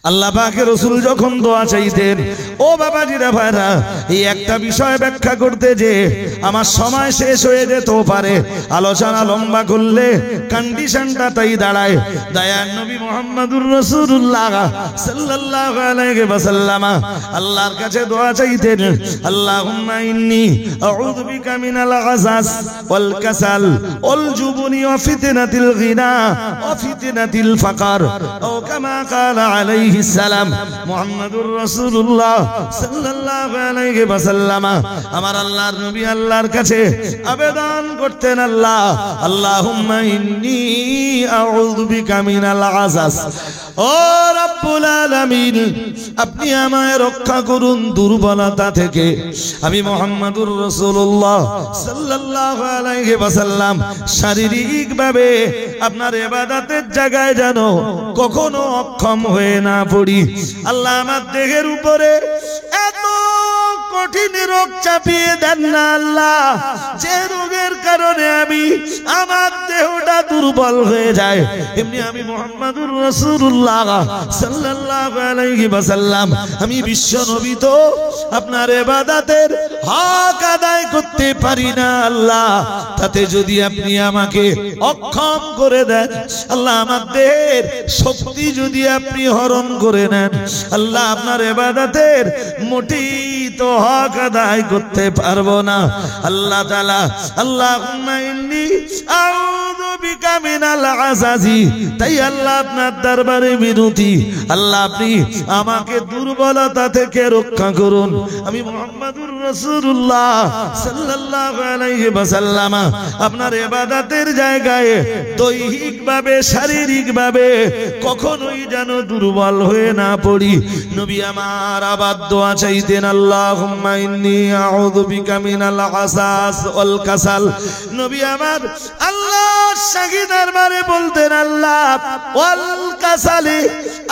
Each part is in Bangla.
আল্লাহ পাকের রাসূল যখন দোয়া চাইতেন, ও বাবাজিরা ভাইরা, এই একটা বিষয় ব্যাখ্যা করতে যে আমার সময় শেষ হয়ে যেত পারে, আলোচনা লম্বা করলে কন্ডিশনটা তাই দাঁড়ায়। দয়ার নবী মুহাম্মদুর রাসূলুল্লাহ সাল্লাল্লাহু আলাইহি ওয়াসাল্লাম আল্লাহর কাছে দোয়া চাইতেন, আল্লাহুম্মা ইন্নী আউযু বিকা মিনাল গাসাস ওয়াল কাসাল ওয়াল জুবনি ওয়া ফিতনাতিল গিনা ওয়া ফিতনাতিল ফাকর, ও কামা ক্বালা আলাইহি সালাম মুহাম্মদুর রাসূলুল্লাহ সাল্লাল্লাহু আলাইহি ওয়াসাল্লাম আমার আল্লাহর নবী আল্লাহর কাছে আবেদন করতেন, আল্লাহ আল্লাহুম্মা ইন্নী আউযু বিকা মিনাল গাসাস, ও রব্বুল আলামিন আপনি আমায় রক্ষা করুন দুর্বলতা থেকে। আমি মুহাম্মদুর রাসূলুল্লাহ সাল্লাল্লাহু আলাইহি ওয়াসাল্লাম শারীরিকভাবে আপনার ইবাদতের জায়গায় যেন কখনো অক্ষম হয়ে না পড়ি। আল্লাহ আমার দেহের উপরে এত কঠিন রোগ চাপিয়ে দেন না আল্লাহ, যে রোগের কারণে আমি আমার দেহটা দুর্বল হয়ে যায়। এমনি আমি মুহাম্মদুর রাসূলুল্লাহ সাল্লাল্লাহু আলাইহি ওয়াসাল্লাম আমি বিশ্ব নবী তো আপনার ইবাদতের হক আদায় করতে পারি না আল্লাহ, তাতে যদি আপনি আমাকে অক্ষম করে দেন আল্লাহ, আমার দেহের শক্তি যদি আপনি হরণ করে নেন আল্লাহ, আপনার ইবাদতের মোটেই তো হক আদায় করতে পারবো না। আল্লাহ তাআলা আল্লাহুম্মা ইন্নী আউযু বিকা মিনাল আযাজি, তাই আল্লাহ আপনার দরবারে বিনতি, আল্লাহ আপনি আমাকে দুর্বলতা থেকে রক্ষা করুন। আমি মুহাম্মদুর রাসূলুল্লাহ সাল্লাল্লাহু আলাইহি ওয়াসাল্লাম আপনার ইবাদতের জায়গায় দৈহিকভাবে শারীরিকভাবে কখনোই যেন দুর্বল হয়ে না পড়ি। নবী আমার আবার দোয়া চাইতেন, আল্লাহুম্মা ইন্নী আউযু বিকা মিনাল গাসাস ওয়াল কাসাল। নবী আমার আল্লাহ শাহী দরবারে বলতেন, আল্লাহ ওয়াল কাসালি,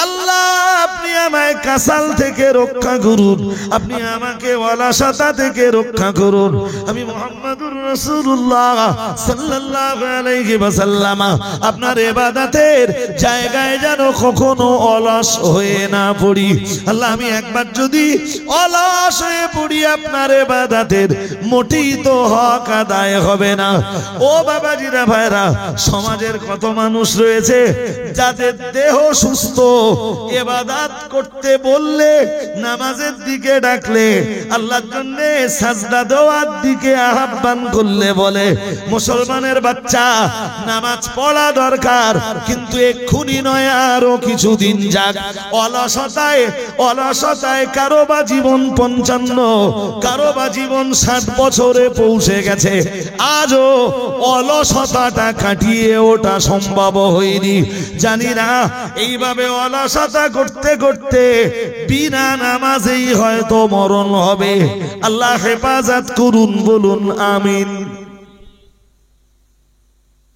আল্লাহ আপনি আমায় কাসাল থেকে রক্ষা করুন, আপনি আমাকে অলসতা থেকে রক্ষা করুন। আমি মুহাম্মদুর রাসূলুল্লাহ সাল্লাল্লাহু আলাইহি ওয়াসাল্লাম আপনার ইবাদতের জায়গায় যেন কখনো অলস হয়ে না পড়ি। আল্লাহ আমি একবার যদি অলস হয়ে পড়ি আপনার ইবাদতের মোটেই তো হক আদায় হবে না। ও বাবাজিরা ভাইরা, সমাজের কত মানুষ রয়েছে যাদের দেহ সুস্থ, ইবাদত করতে বললে নামাজের দিকে ডাকলে, আল্লাহর জন্য সাজদা দেওয়ার দিকে আহ্বান করলে বলে মুসলমানের বাচ্চা নামাজ পড়া দরকার, কিন্তু এক্ষুনি নয় আরো কিছুদিন যাক। অলসতায় অলসতায় কারো বা জীবন 55, কারো বা জীবন 60 বছরে পৌঁছে গেছে, আজও অলসতাটা কাটিয়ে ওটা সম্ভব হয়নি। জানি না এইভাবে অলসতা করতে করতে বিনা নামাজেই হয়তো মরণ হবে। আল্লাহ হেফাজত করুন, বলুন আমিন।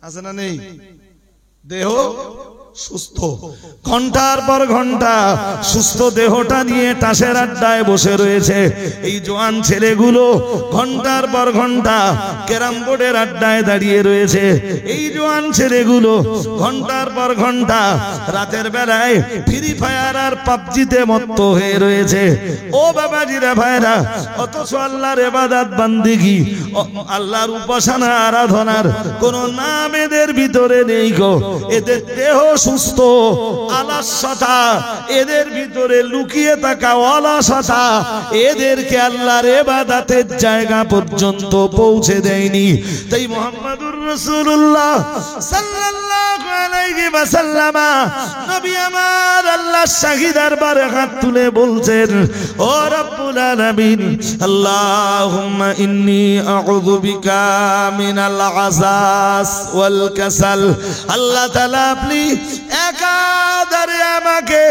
আছে না নেই? দেহ সুস্থ, ঘন্টার পর ঘন্টা সুস্থ দেহটা নিয়ে তাসের আড্ডায় বসে রয়েছে এই জোয়ান ছেলেগুলো, ঘন্টার পর ঘন্টা ক্যারাম বোর্ডের আড্ডায় দাঁড়িয়ে রয়েছে এই জোয়ান ছেলেগুলো, ঘন্টার পর ঘন্টা রাতের বেলায় ফ্রি ফায়ার আর পাবজিতে মত্ত হয়ে রয়েছে। ও বাবাজিরা ভাইরা, অথচ আল্লাহর ইবাদত বান্দিগি, আল্লাহর উপাসনা আরাধনার কোন নাম এদের ভিতরে নেই গো। এদের দেহ সুস্থ, আলসতা এদের ভিতরে লুকিয়ে থাকা অলসতা এদেরকে আল্লাহর ইবাদতের জায়গা পর্যন্ত পৌঁছে দেয়নি। তাই মুহাম্মদুর রাসূলুল্লাহ সাল্লাল্লাহু আলাইহি ওয়াসাল্লাম নবী আমার আল্লাহ শাহী দরবারে হাত তুলে বলছেন, ও রব্বুল আলামিন, আল্লাহুম্মা ইন্নী আউযু বিকা মিনাল আযাস ওয়াল কাসাল। আল্লাহ তাআলা আপনি একাধারে আমাকে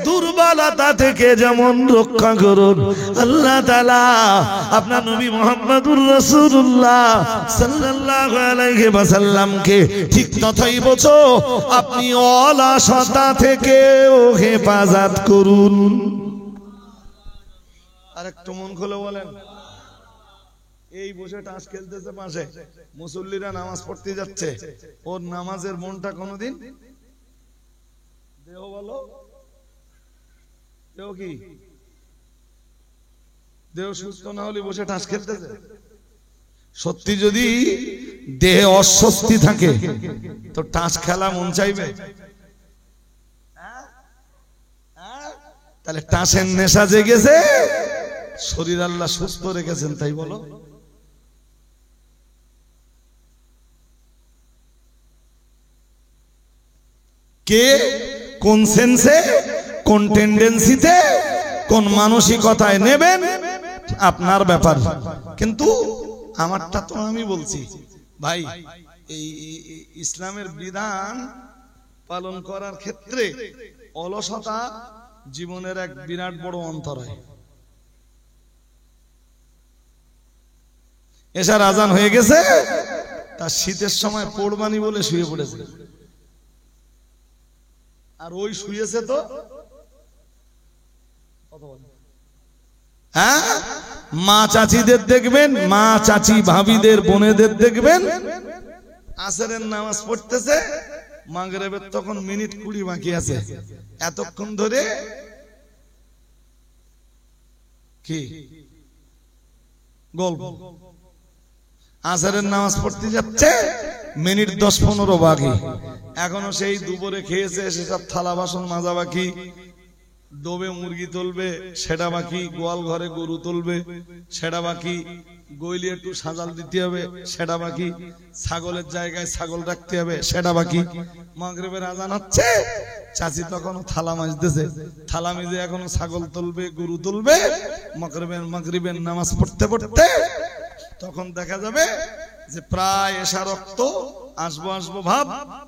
দুর্বলতা থেকে যেমন রক্ষা করুন, আল্লাহ তাআলা আপনার নবী মুহাম্মদুর রাসূলুল্লাহ সাল্লাল্লাহু আলাইহি ওয়াসাল্লামকে ঠিক তথাই বলছো আপনি অলসতা থেকেও হেফাজত করুন। আরেকটু মন খুলে বলেন। এই বসে টাস খেলতেছে পাশে, মুসল্লিরা নামাজ পড়তে যাচ্ছে, ওর নামাজের মনটা কোনোদিন দেহ বলো দেহ কি দেহ সুস্থ না হলে বসে টাস খেলতেছে। সত্যি যদি দেহে অস্বস্তি থাকে তো টাস খেলা মন চাইবে? তাহলে টাসের নেশা জেগেছে, শরীর আল্লাহ সুস্থ রেখেছেন, তাই বলো। কে কোন সেন্সে, কোন টেন্ডেন্সিতে, কোন মানসিকতায় নেবেন আপনার ব্যাপার। কিন্তু আমারটা তো আমি বলছি ভাই, এই ইসলামের বিধান পালন করার ক্ষেত্রে অলসতা জীবনের এক বিরাট বড় অন্তরায়। এশার আজান হয়ে গেছে, তার শীতের সময় পড়বানি বলে শুয়ে পড়েছে, আর ওই শুয়েছে তো হ্যাঁ। মা চাচিদের দেখবেন, মা চাচি ভাবিদের বোনেদের দেখবেন আসরের নামাজ পড়তেছে, মাগরিবের তখন মিনিট 20 বাকি আছে, এতক্ষণ ধরে কি গল্প। আসরের নামাজ পড়তে যাচ্ছে, মিনিট 10-15 বাকি, এখনো সেই দুপুরে খেয়েছে সেসব থালা বাসন মাজা বাকি, দোবে মুরগি তুলবে সেটা বাকি, গোয়াল ঘরে গরু তুলবে সেটা বাকি, গইলে একটু সাজাল দিতে হবে সেটা বাকি, ছাগলের জায়গায় ছাগল রাখতে হবে সেটা বাকি। মাগরিবের আজান হচ্ছে, চাচি তখন থালা মাজতেছে, থালা মেজে এখনো ছাগল তুলবে গরু তুলবে। মাগরিবের নামাজ পড়তে পড়তে তখন দেখা যাবে যে প্রায় এশা রক্ত আসবো আসবো ভাব,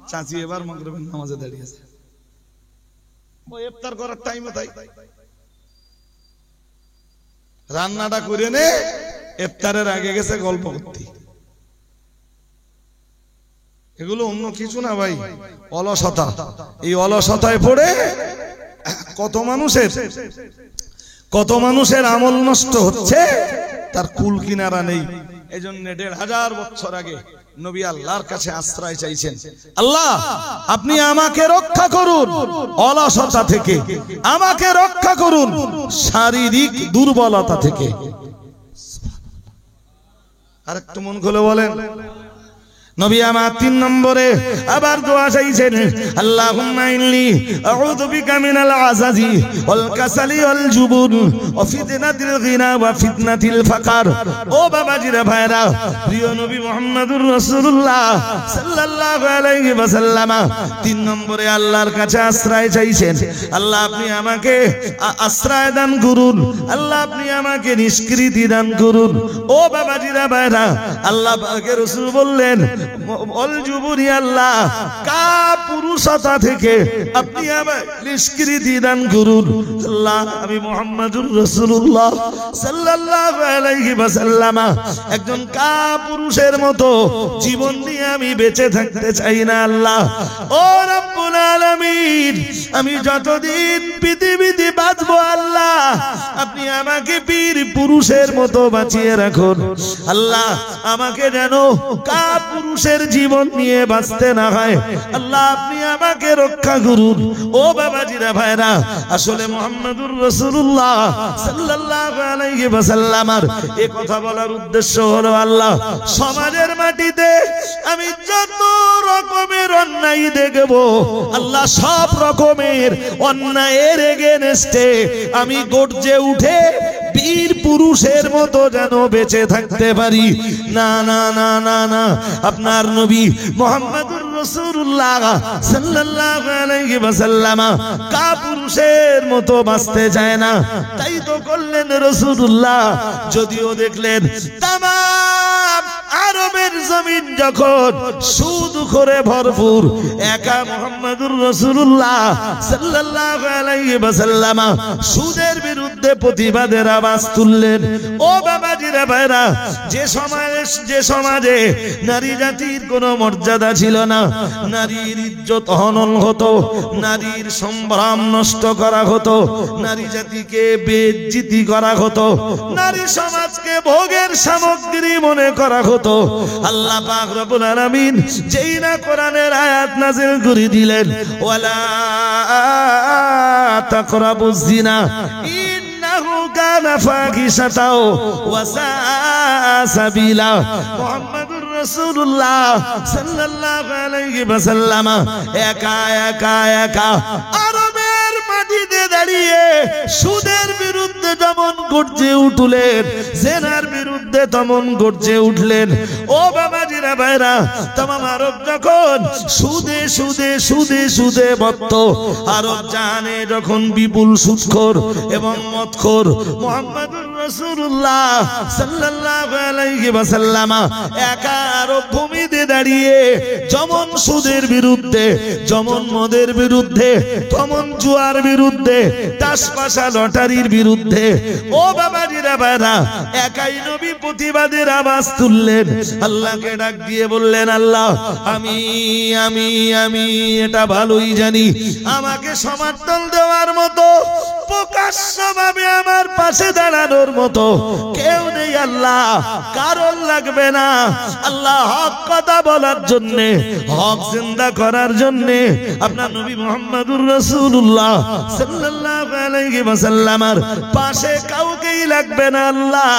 চাচি এবার মাগরিবের নামাজে দাঁড়িয়েছে। ইফতার করার টাইমে তাই রান্নাটা করে নে, ইফতারের আগে গেছে গল্প করতে। এগুলো অন্য কিছু না ভাই, অলসতা। এই অলসতায় পড়ে কত মানুষের আমল নষ্ট হচ্ছে, তার কুল কিনারা নেই। এই জন্য 1500 বছর আগে নবী আল্লাহর কাছে আশ্রয় চাইছেন, আল্লাহ আপনি আমাকে রক্ষা করুন অলসতা থেকে, আমাকে রক্ষা করুন শারীরিক দুর্বলতা থেকে। আরেকটু মন খুলে বলেন। নবী আমার 3 নম্বরে আবার দোয়া চাইছেন, আল্লাহুম্মা ইন্নী আউযু বিকা মিনাল আযাজি ওয়াল কাসালি ওয়াল জুবুন ওয়া ফিতনাতিল গিনা ওয়া ফিতনাতিল ফাকার। ও বাবাজিরা ভাইরা, প্রিয় নবী মুহাম্মদুর রাসূলুল্লাহ সাল্লাল্লাহু আলাইহি ওয়াসাল্লাম 3 নম্বরে আল্লাহর কাছে আশ্রয় চাইছেন, আল্লাহ আপনি আমাকে আশ্রয় দান করুন, আল্লাহ আপনি আমাকে নিষ্কৃতি দান করুন। ও বাবাজিরা ভাইরা, আল্লাহ পাকের রাসূল বললেন, আল্লাহ কাপুরুষতা থেকে আপনি আমায় নিষ্কৃতি দান করুন। আল্লাহ আমি মুহাম্মদুর রাসূলুল্লাহ সাল্লাল্লাহু আলাইহি ওয়াসাল্লাম একজন কাপুরুষের মতো জীবন নিয়ে আমি বেঁচে থাকতে চাই না। আল্লাহ ও রব্বুল আলামিন, আমি যতদিন পৃথিবীতে বাঁচবো আল্লাহ আপনি আমাকে বীর পুরুষের মতো বাঁচিয়ে রাখুন। আল্লাহ আমাকে যেন কাপুরুষের জীবন নিয়ে বাঁচতে না হয়, আল্লাহ আপনি আমাকে রক্ষা করুন। ও বাবাজিরা ভাইরা, আসলে মুহাম্মদুর রাসূলুল্লাহ সাল্লাল্লাহু আলাইহি ওয়াসাল্লামের এই কথা বলার উদ্দেশ্য হলো, আল্লাহ সমাজের মাটিতে আমি যত রকমের অন্যায় দেখব, আল্লাহ সব রকমের অন্যায়ের এগেনস্টে আমি গর্জে উঠে বীর পুরুষের মতো যেন বেঁচে থাকতে পারি। না না না না না, আপনার নবী মুহাম্মদুর রাসূলুল্লাহ সাল্লাল্লাহু আলাইহি ওয়াসাল্লাম কাপুরুষের মতো বাঁচতে চায় না, তাই তো করলেন রাসূলুল্লাহ। যদিও দেখলেন তাম আরবের জমিন যখন সুদ করে ভরপুর, একা মুহাম্মদুর রাসূলুল্লাহ সাল্লাল্লাহু আলাইহি ওয়াসাল্লাম সুদের বিরুদ্ধে প্রতিবাদের আওয়াজ তুললেন। ও বাবাজিরা ভাইরা, যে সমাজে নারী জাতির কোনো মর্যাদা ছিল না, নারীর ইজ্জত হনন হতো, নারীর সম্ভ্রম নষ্ট করা হতো, নারী জাতিকে বেইজ্জতি করা হতো, নারী সমাজকে ভোগের সামগ্রী মনে করা হতো, আল্লাহ পাক রব্বুল আলামিন যেই না কোরআনের আয়াত নাযিল করে দিলেন, ওয়ালা তাকরাবুজ জিনা ইন্নাহু কানা ফাহিশাতাও ওয়া সাআ সাবিলা। মুহাম্মাদুর রাসূলুল্লাহ সাল্লাল্লাহু আলাইহি ওয়াসাল্লাম একা একা একা আরবের মাটিতে দাঁড়িয়ে সুদের বিরুদ্ধে যেমন গর্জে উঠলেন, জেনার বিরুদ্ধে তেমন গর্জে উঠলেন। ও বাবাজিরা ভাইরা, তামাম আরব যখন সুদে সুদে সুদে সুদে মত্ত, আরব জাহানে যখন বিপুল সুদখোর এবং মদখোর, মুহাম্মাদুর রাসূলুল্লাহ সাল্লাল্লাহু আলাইহি ওয়াসাল্লাম একা আরব ভূমিতে দাঁড়িয়ে যেমন সুদের বিরুদ্ধে, যেমন মদের বিরুদ্ধে, তেমন জুয়ার বিরুদ্ধে, তাসপাসা লটারির বিরুদ্ধে, ও বাবাজিরা ভাইরা, একাই নবী প্রতিবাদের আওয়াজ তুললেন। আল্লাহকে ডাক দিয়ে বললেন, আল্লাহ আমি আমি আমি এটা ভালোই জানি আমাকে সমর্থন দেওয়ার মতো, প্রকাশ্যভাবে আমার পাশে দাঁড়ানোর মতো কেউ নেই আল্লাহ, কারণ লাগবে না। আল্লাহ হক কথা বলার জন্য, হক জিন্দা করার জন্য আপনার নবী মুহাম্মদুর রাসূলুল্লাহ সাল্লাল্লাহু আলাইহি ওয়াসাল্লামের পাশে কাউকেই লাগবে না। আল্লাহ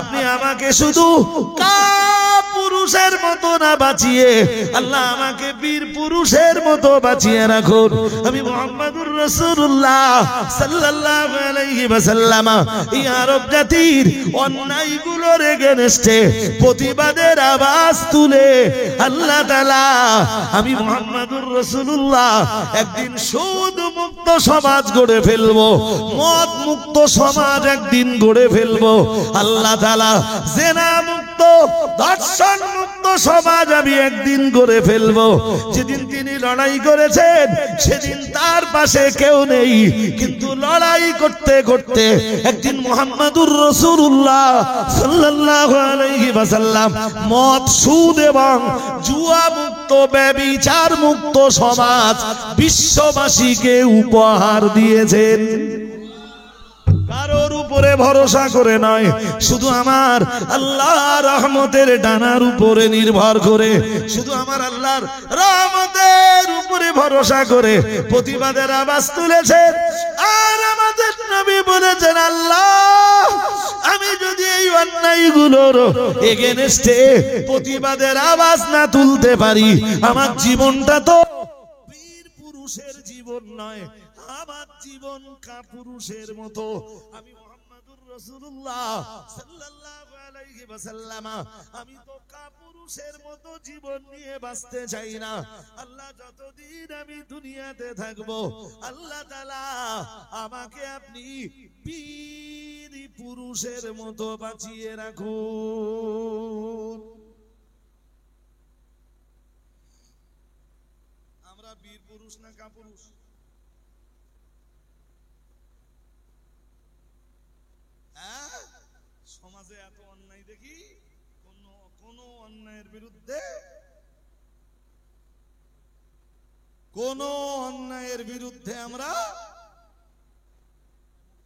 আপনি আমাকে শুধু পুরুষের মতো না বাঁচিয়ে, আল্লাহ আমাকে বীর পুরুষের মতো বাঁচিয়ে রাখুন। আমি মুহাম্মদুর রাসূলুল্লাহ সাল্লাল্লাহু আলাইহি ওয়াসাল্লাম এই আরব জাতির অন্যায়গুলোর এগেনস্টে প্রতিবাদের আওয়াজ তুলে আল্লাহ তাআলা আমি মুহাম্মদুর রাসূলুল্লাহ একদিন সুদ মুক্ত সমাজ গড়ে ফেলবো, মদ মুক্ত সমাজ একদিন গড়ে ফেলবো। আল্লাহ তাআলা জেনা মুক্ত, ধর্ষণ মুক্ত সমাজ আমি একদিন গড়ে ফেলবো। যেদিন তিনি লড়াই করেছেন সেদিন তার পাশে কেউ নেই, কিন্তু লড়াই করতে করতে একদিন মুহাম্মদুর রাসূলুল্লাহ সাল্লাল্লাহু আলাইহি ওয়াসাল্লাম মদ, সুদ এবং জুয়া মুক্ত, ব্যভিচার মুক্ত সমাজ বিশ্ববাসীকে উপহার দিয়েছেন। কারোর উপরে ভরসা করে নয়, শুধু আমার আল্লাহর রহমতের ডানার উপরে নির্ভর করে, শুধু আমার আল্লাহর রহমতের উপরে ভরসা করে প্রতিবাদের আওয়াজ তুলেছেন। আর আমাদের নবী বলেছেন, আল্লাহ আমি যদি এই অন্যায়গুলোর এগেনস্টে প্রতিবাদের আওয়াজ না তুলতে পারি, আমার জীবনটা তো বীর পুরুষের জীবন নয়, আমার জীবন কাপুরুষের মতো। আমি মুহাম্মদুর রাসূলুল্লাহ সাল্লাল্লাহু আলাইহি ওয়াসাল্লাম আমি তো কাপুরুষের মতো জীবন নিয়ে বাঁচতে চাই না। আল্লাহ যতদিন আমি দুনিয়াতে থাকব, আল্লাহ তাআলা আমাকে আপনি বীর পুরুষের মতো বাঁচিয়ে রাখুন। আমরা বীর পুরুষ না কাপুরুষ? সমাজে এত অন্যায় দেখি, কোন অন্যায়ের বিরুদ্ধে, কোন অন্যায়ের বিরুদ্ধে আমরা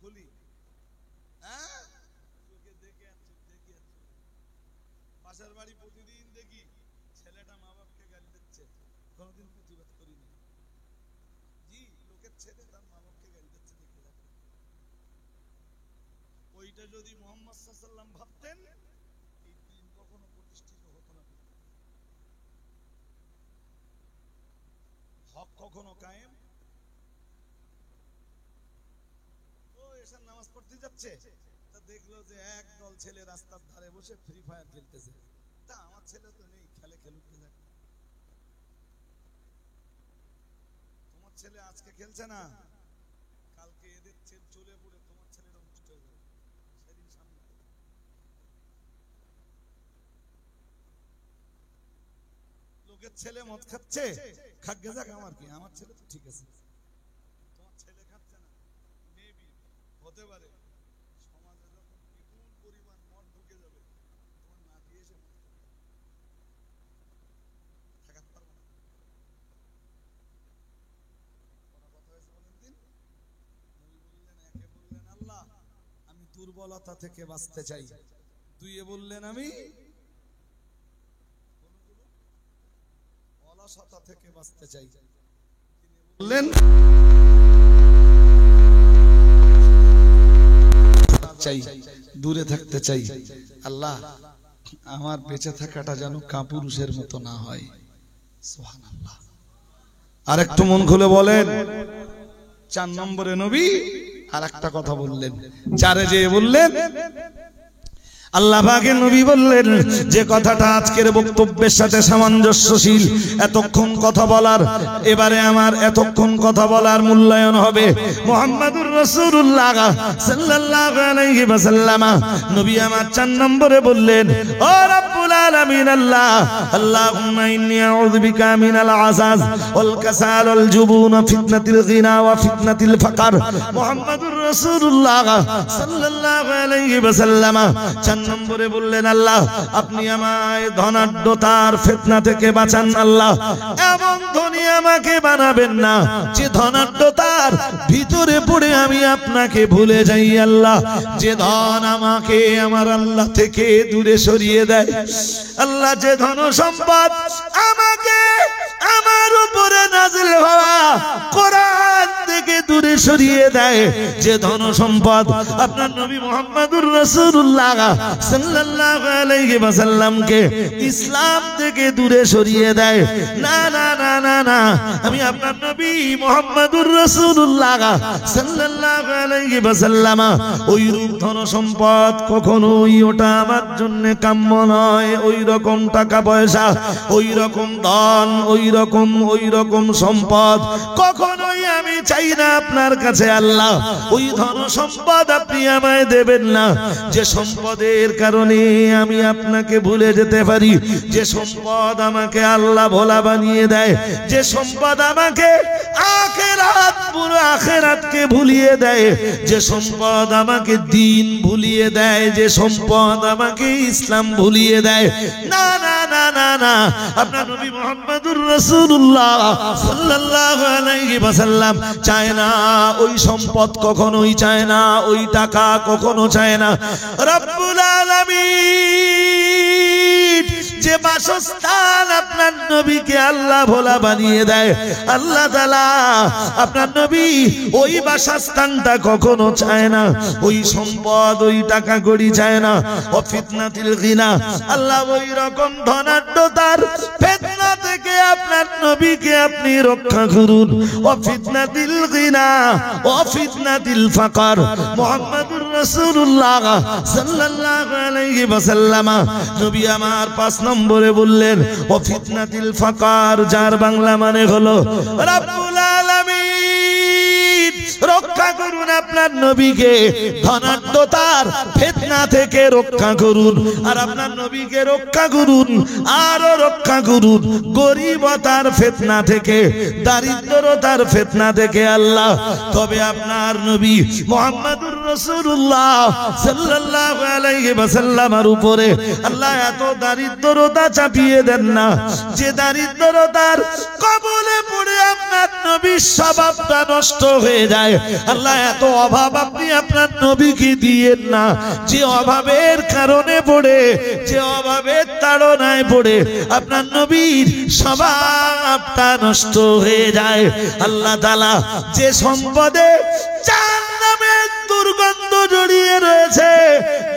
খুলি। পাশের বাড়ি প্রতিদিন দেখি ছেলেটা মা বাপকে গালি দিচ্ছে, কোনদিন প্রতিবাদ করিনি। জি, লোকের ছেলে তার মা বাপকে গালি দিচ্ছে দেখে যাবে। ওইটা যদি মুহাম্মদ সাল্লাল্লাহু আলাইহি ওয়াসাল্লাম ভাবতেন, এই দিন কখনো প্রতিষ্ঠিত হতো না, হক কখনো কায়েম। ও এসব নামাজ পড়তে যাচ্ছে, তা দেখলো যে এক দল ছেলে রাস্তার ধারে বসে ফ্রি ফায়ার খেলতেছে। তা আমার ছেলে তো নেই, খেলে খেলুক যাক। তোমার ছেলে আজকে খেলছে না, কালকে এদের ছেলে চলে পড়ে তোমার ছেলেটা নষ্ট হয়ে যাবে। সেদিন সামনে লোকের ছেলে মদ খাচ্ছে, খাগে যাক, আমার কি, আমার ছেলে তো ঠিক আছে। তোমার ছেলে খাচ্ছে না, মেবি হতে পারে সমাজে যখন বিপুল পরিমাণ মদ ঢুকে যাবে, তোমার না দিয়ে এসে ঠেকাতে পারবো না। কোনো কথা হয়েছে বলেন দিন? নবী বললেন, একে বললেন আল্লাহ আমি দুর্বলতা থেকে বাঁচতে চাই, দুইয়ে বললেন আমি অলসতা থেকে বাঁচতে চাই। বললেন চাই, দূরে থাকতে চাই। আল্লাহ আমার বেঁচে থাকাটা যেন কাপুরুষের মতো না হয়। সুবহানাল্লাহ। আর একটু মন খুলে বলেন। 4 নম্বরে নবী আর একটা কথা বললেন, 4-এ যে বললেন আল্লাহ পাকের নবী বললেন যে কথাটা আজকের বক্তব্যের সাথে সামঞ্জস্যশীল, এতক্ষণ কথা বলার, এবারে আমার এতক্ষণ কথা বলার মূল্যায়ন হবে মুহাম্মাদুর রাসূলুল্লাহ সাল্লাল্লাহু আলাইহি ওয়াসাল্লাম। নবী আমার 4 নম্বরে বললেন, ও রব্বুল আলামিন আল্লাহ, আল্লাহুম্মা ইন্নী আউযু বিকা মিনাল আযাজ ওয়াল কাসাল ওয়াল জুবুন ফিতনাতিল গিনা ওয়া ফিতনাতিল ফাকর। মুহাম্মাদুর রাসূলুল্লাহ সাল্লাল্লাহু আলাইহি ওয়াসাল্লাম 4 নম্বরে বললেন, আল্লাহ আপনি আমায় ধনাঢ্যতার ফিতনা থেকে বাঁচান। আল্লাহ এমন ধনী আমাকে বানাবেন না যে ধনাঢ্যতার ভিতরে পড়ে আমি আপনাকে ভুলে যাই। আল্লাহ যে ধন আমাকে আমার আল্লাহ থেকে দূরে সরিয়ে দেয়, আল্লাহ যে ধন সম্পদ আমাকে আমার উপরে নাযিল হওয়া কোরআন থেকে দূরে সরিয়ে দেয়, যে ধন সম্পদ আপনার নবী মুহাম্মাদুর রাসূলুল্লাহ সাল্লাল্লাহু আলাইহি ওয়াসাল্লামকে ইসলাম থেকে দূরে সরিয়ে দেয়, না না না না না, আমি আপনার নবী মুহাম্মাদুর রাসূলুল্লাহ সাল্লাল্লাহু আলাইহি ওয়াসাল্লাম ওই রূপ ধন সম্পদ কখনোই ওটা আমার জন্য কাম্য নয়। ওই রকম টাকা পয়সা, ওই রকম ধন, ওই রকম সম্পদ কখনোই আমি চাই না আপনার কাছে। আল্লাহ ওই ধন সম্পদ আপনি আমায় দেবেন না যে সম্পদের কারণে আমি আপনাকে ভুলে যেতে পারি, যে সম্পদ আমাকে আল্লাহ ভোলা বানিয়ে দেয়, যে সম্পদ আমাকে আখিরাত পুরো আখিরাতকে ভুলিয়ে দেয়, যে সম্পদ আমাকে দ্বীন ভুলিয়ে দেয়, যে সম্পদ আমাকে ইসলাম ভুলিয়ে দেয়, না না না না না, আপনার নবী মুহাম্মাদুর রাসূলুল্লাহ সাল্লাল্লাহু আলাইহি ওয়াসাল্লাম চায় না ওই সম্পদ, কখনোই চায় না ওই টাকা, কখনো চায় না। রব্বুল আলামিন যে বাসস্থান আপনার নবীকে আল্লাহ ভোলা বানিয়ে দেয়, আল্লাহ তাআলা আপনার নবী ওই বাসস্থানটা কখনো চায় না, ওই সম্পদ ওই টাকা কড়ি চায় না। ও ফিতনাতিল গিনা, আল্লাহ ওই রকম ধনাঢ্যতার ফিতনা থেকে আপনার নবীকে আপনি রক্ষা করুন। ও ফিতনাতিল গিনা ও ফিতনাতিল ফাকর। মুহাম্মাদুর রাসূলুল্লাহ সাল্লাল্লাহু আলাইহি ওয়াসাল্লাম নবী আমার 5 নম্বরে বললেন, ও ফিতনাতিল ফাকর, যার বাংলা মানে হলো রব্বুল আলামিন রক্ষা করুন আপনার নবীকে ধনাঢ্যতার ফিতনা থেকে রক্ষা করুন, আর আপনার নবীকে রক্ষা করুন, আরো রক্ষা করুন গরিবতার ফিতনা থেকে, দারিদ্রতার ফিতনা থেকে। আল্লাহ তবে আপনার নবী মুহাম্মাদুর রাসূলুল্লাহ সাল্লাল্লাহু আলাইহি ওয়াসাল্লামের উপরে আল্লাহ এত দারিদ্রতা চাপিয়ে দেন না যে দারিদ্রতার কবলে পড়ে আপনার নবীর স্বভাবটা নষ্ট হয়ে যায়। আল্লাহ এত অভাব আপনি আপনার নবীকে দিয়েন না যে অভাবের কারণে পড়ে, যে অভাবের তাড়নায় পড়ে আপনার নবীর স্বভাবটা নষ্ট হয়ে যায়। আল্লাহ তাআলা যে সম্পদে জাহান্নামের দুর্গন্ধ জড়িয়ে রয়েছে,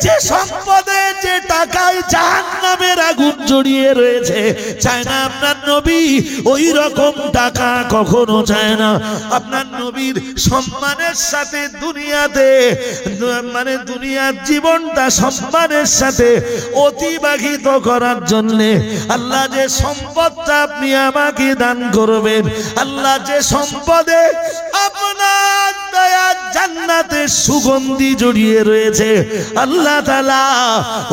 যে সম্পদে যে টাকায় জাহান্নামের আগুন জড়িয়ে রয়েছে, চায় না আপনার নবী ওই রকম টাকা কখনো চায় না। আপনার নবীর সম্মানের সাথে দুনিয়াতে মানে দুনিয়ার জীবনটা সম্মানের সাথে অতিবাহিত করার জন্য আল্লাহ যে সম্পদটা আপনি আমাকে দান করবেন, আল্লাহ যে সম্পদে আপনার দয়ার জান্নাতের সুগন্ধি জড়িয়ে রয়েছে, আল্লাহ তাআলা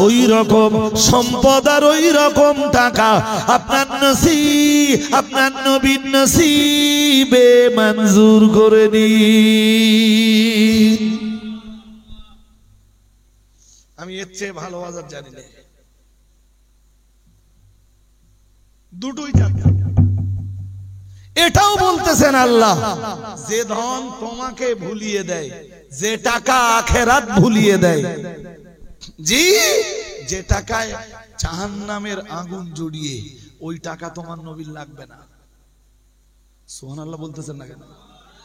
ওই রকম সম্পদ আর ওই রকম টাকা আপনার নসিব, আপনার নবীর নসিবে মঞ্জুর করে নিন। আমি এর চেয়ে ভালো বাজার জানি না, দুটোই জানি। এটাও বলতেছেন আল্লাহ যে ধন তোমাকে ভুলিয়ে দেয়, যে টাকা আখিরাত ভুলিয়ে দেয়, জি যে টাকায় জাহান্নামের আগুন জড়িয়ে, ওই টাকা তোমার নবীর লাগবে না। সুবহানাল্লাহ বলতেছেন না কেন?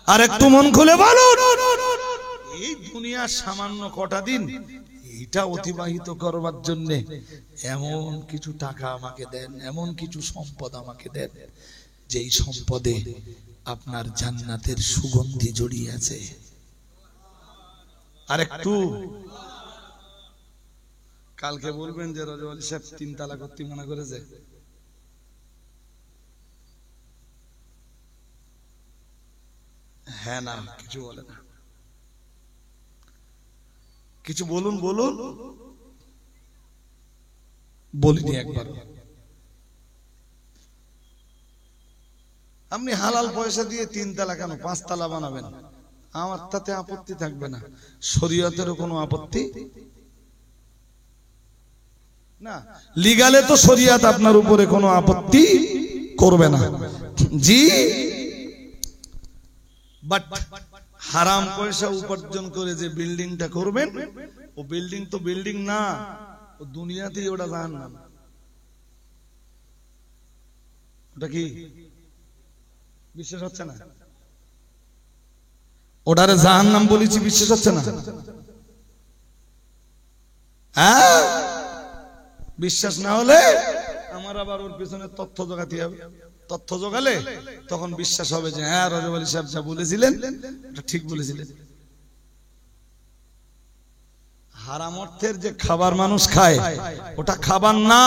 আর একটু মন খুলে বলুন, এই দুনিয়ার সামান্য কটা দিন এটা অতিবাহিত করবার জন্য এমন কিছু টাকা আমাকে দেন, এমন কিছু সম্পদ আমাকে দেন, যেই সম্পদে আপনার জান্নাতের সুগন্ধি জড়িয়ে আছে। আর একটু কালকে বলবেন যে রজব আলী সাহেব 3 তালাক করতে মানা করেছে। হ্যাঁ না, কিছু বলে না, কিছু বলুন বলুন, বলিনি একবার। আপনি হালাল পয়সা দিয়ে 3 তালা কেন 5 তালা বানাবেন, আমার তাতে আপত্তি থাকবে না, শরীয়তেরও কোনো আপত্তি না, লিগালে তো শরীয়ত আপনার উপরে কোনো আপত্তি করবে না। জি, বাট হারাম পয়সা উপার্জন করে যে বিল্ডিংটা করবেন, ও বিল্ডিং তো বিল্ডিং না, ও দুনিয়াতেই ওটা জাহান্নাম। ওটা কি বিশ্বাস হচ্ছে না? ওটারে জাহান্নাম বলেছি, বিশ্বাস হচ্ছে না? হ্যাঁ, বিশ্বাস না হলে আমার আবার ওর পিছনে তথ্য জোগাতে হবে। তথ্য জোগালে তখন বিশ্বাস হবে যে হ্যাঁ রজব আলী সাহেব যা বলেছিলেন এটা ঠিক বলেছিলেন। হারাম অর্থের যে খাবার মানুষ খায় ওটা খাবার না,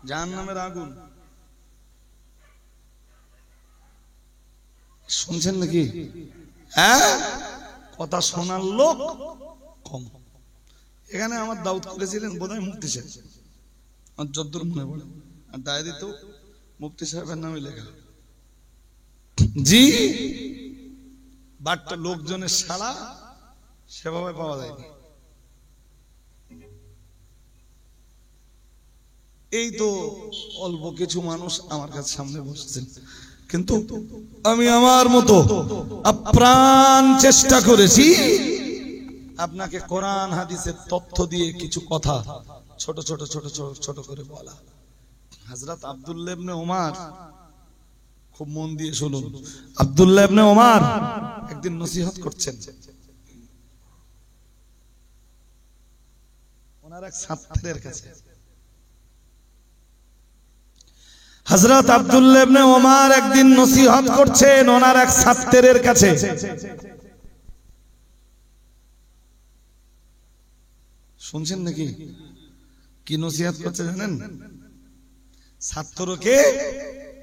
জাহান্নামের আগুন। শুনছেন নাকি? হ্যাঁ, কথা শোনার লোক কম। এখানে আমার দাউদ করেছিলেন বোধহয় মুফতি সাহেব, আমার যদ্দূর মনে পড়ে, আর ডায়েরি তো মুফতি সাহেবের নামে লেখা। জি, বাট লোকজনের সাড়া সেভাবে পাওয়া যায়নি। এই তো অল্প কিছু মানুষ আমার কাছে সামনে বসেছেন, কিন্তু আমি আমার মতো আপ্রাণ চেষ্টা করেছি আপনাকে কোরআন হাদিসের তথ্য দিয়ে কিছু কথা ছোট ছোট ছোট ছোট ছোট করে বলা। হযরত আব্দুল্লাহ ইবনে ওমর, খুব মন দিয়ে শুনুন, আব্দুল্লাহ ইবনে ওমর একদিন নসিহত করছেন। ওনার এক ছাত্রের কাছে, হযরত আব্দুল্লাহ ইবনে ওমর একদিন নসিহত করছেন ওনার এক ছাত্রের কাছে। শুনছেন নাকি? কি নসিহত করছে জানেন? ছাত্রকে,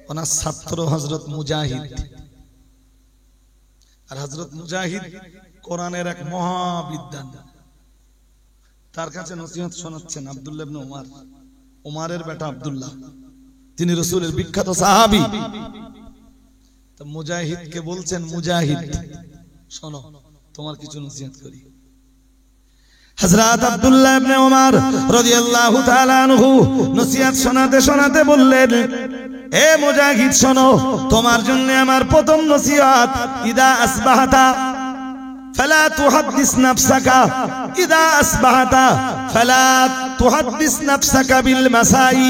ওনার ছাত্র হযরত মুজাহিদ। আর হযরত মুজাহিদ কোরআনের এক মহাবিদ্বান, তার কাছে নসিহত শোনাচ্ছেন আব্দুল্লাহ ইবনে ওমর। ওমরের বেটা আব্দুল্লাহ, তিনি রাসূলের বিখ্যাত সাহাবী। তো মুজাহিদকে বলছেন, মুজাহিদ শোনো, তোমার কিছু নসিহত করি। হযরত আব্দুল্লাহ ইবনে ওমর রাদিয়াল্লাহু তাআলা আনহু নসিহত শোনাতে শোনাতে বললেন, এ মুজাহিদ শোনো, তোমার জন্য আমার প্রথম নসিহত, ইদা আসবাহতা ফালা তুহাদ্দিস নাফসাকা, ইদা আসবাহতা ফালা তুহাদ্দিস নাফসাকা বিল মাসাই।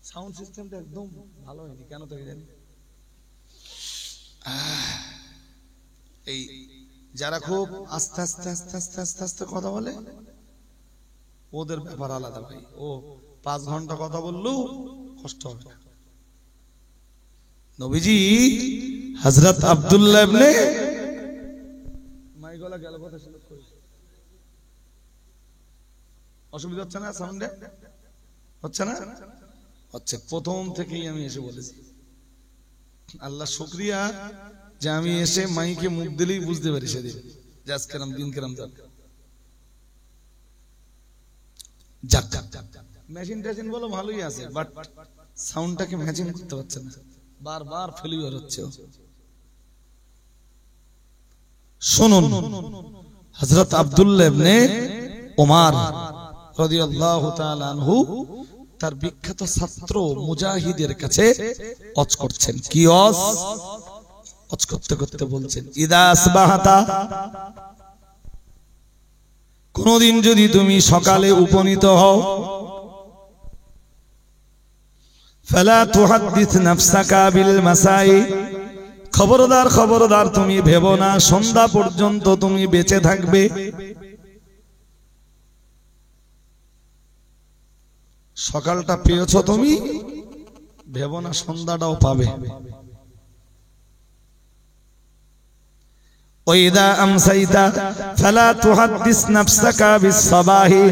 সাউন্ড সিস্টেমটা একদম ভালো হয়নি কেন তো জানি। এই যারা খুব আস্তে আস্তে আস্তে আস্তে আস্তে আস্তে কথা বলে ওদের ব্যাপার আলাদা ভাই। ও 5 ঘন্টা কথা বললেও কষ্ট হবে না। নবীজি হযরত আব্দুল্লাহ ইবনে, মাইগলা গেল কথা ছিল, অসুবিধা হচ্ছে না? সাউন্ডে হচ্ছে না? হচ্ছে। প্রথম থেকেই আমি এসে বলেছি, আল্লাহ শুকরিয়া যে আমি এসে মাইকে মুখ দিলেই বুঝতে পারি সেদিন যে আজকেরাম দিন কেরাম যাবে। যাক, মেশিন টেশিন বলো ভালোই আছে, বাট সাউন্ডটাকে ম্যাচিং করতে পারছে না, বারবার ফেলিওর হচ্ছে। শুনুন, হযরত আব্দুল্লাহ ইবনে ওমর রাদিয়াল্লাহু তাআলা আনহু তার বিখ্যাত ছাত্র মুজাহিদের কাছে ওয়াজ করছেন। কি ওয়াজ? ওয়াজ করতে করতে বলছেন, ইদা আসবাহাতা, কোনদিন যদি তুমি সকালে উপনীত হও, ফালা তুহাদ্দিস নাফসাকা বিল মাসাই, খবরদার খবরদার তুমি ভেবো না সন্ধ্যা পর্যন্ত তুমি বেঁচে থাকবে। সকালটা পেয়েছো তুমি, ভেবো না সন্ধ্যাটাও পাবে। ওয়াইদা আমসাইতা ফালা তুহাদ্দিস নাফসাকা বিস-সাবাহি।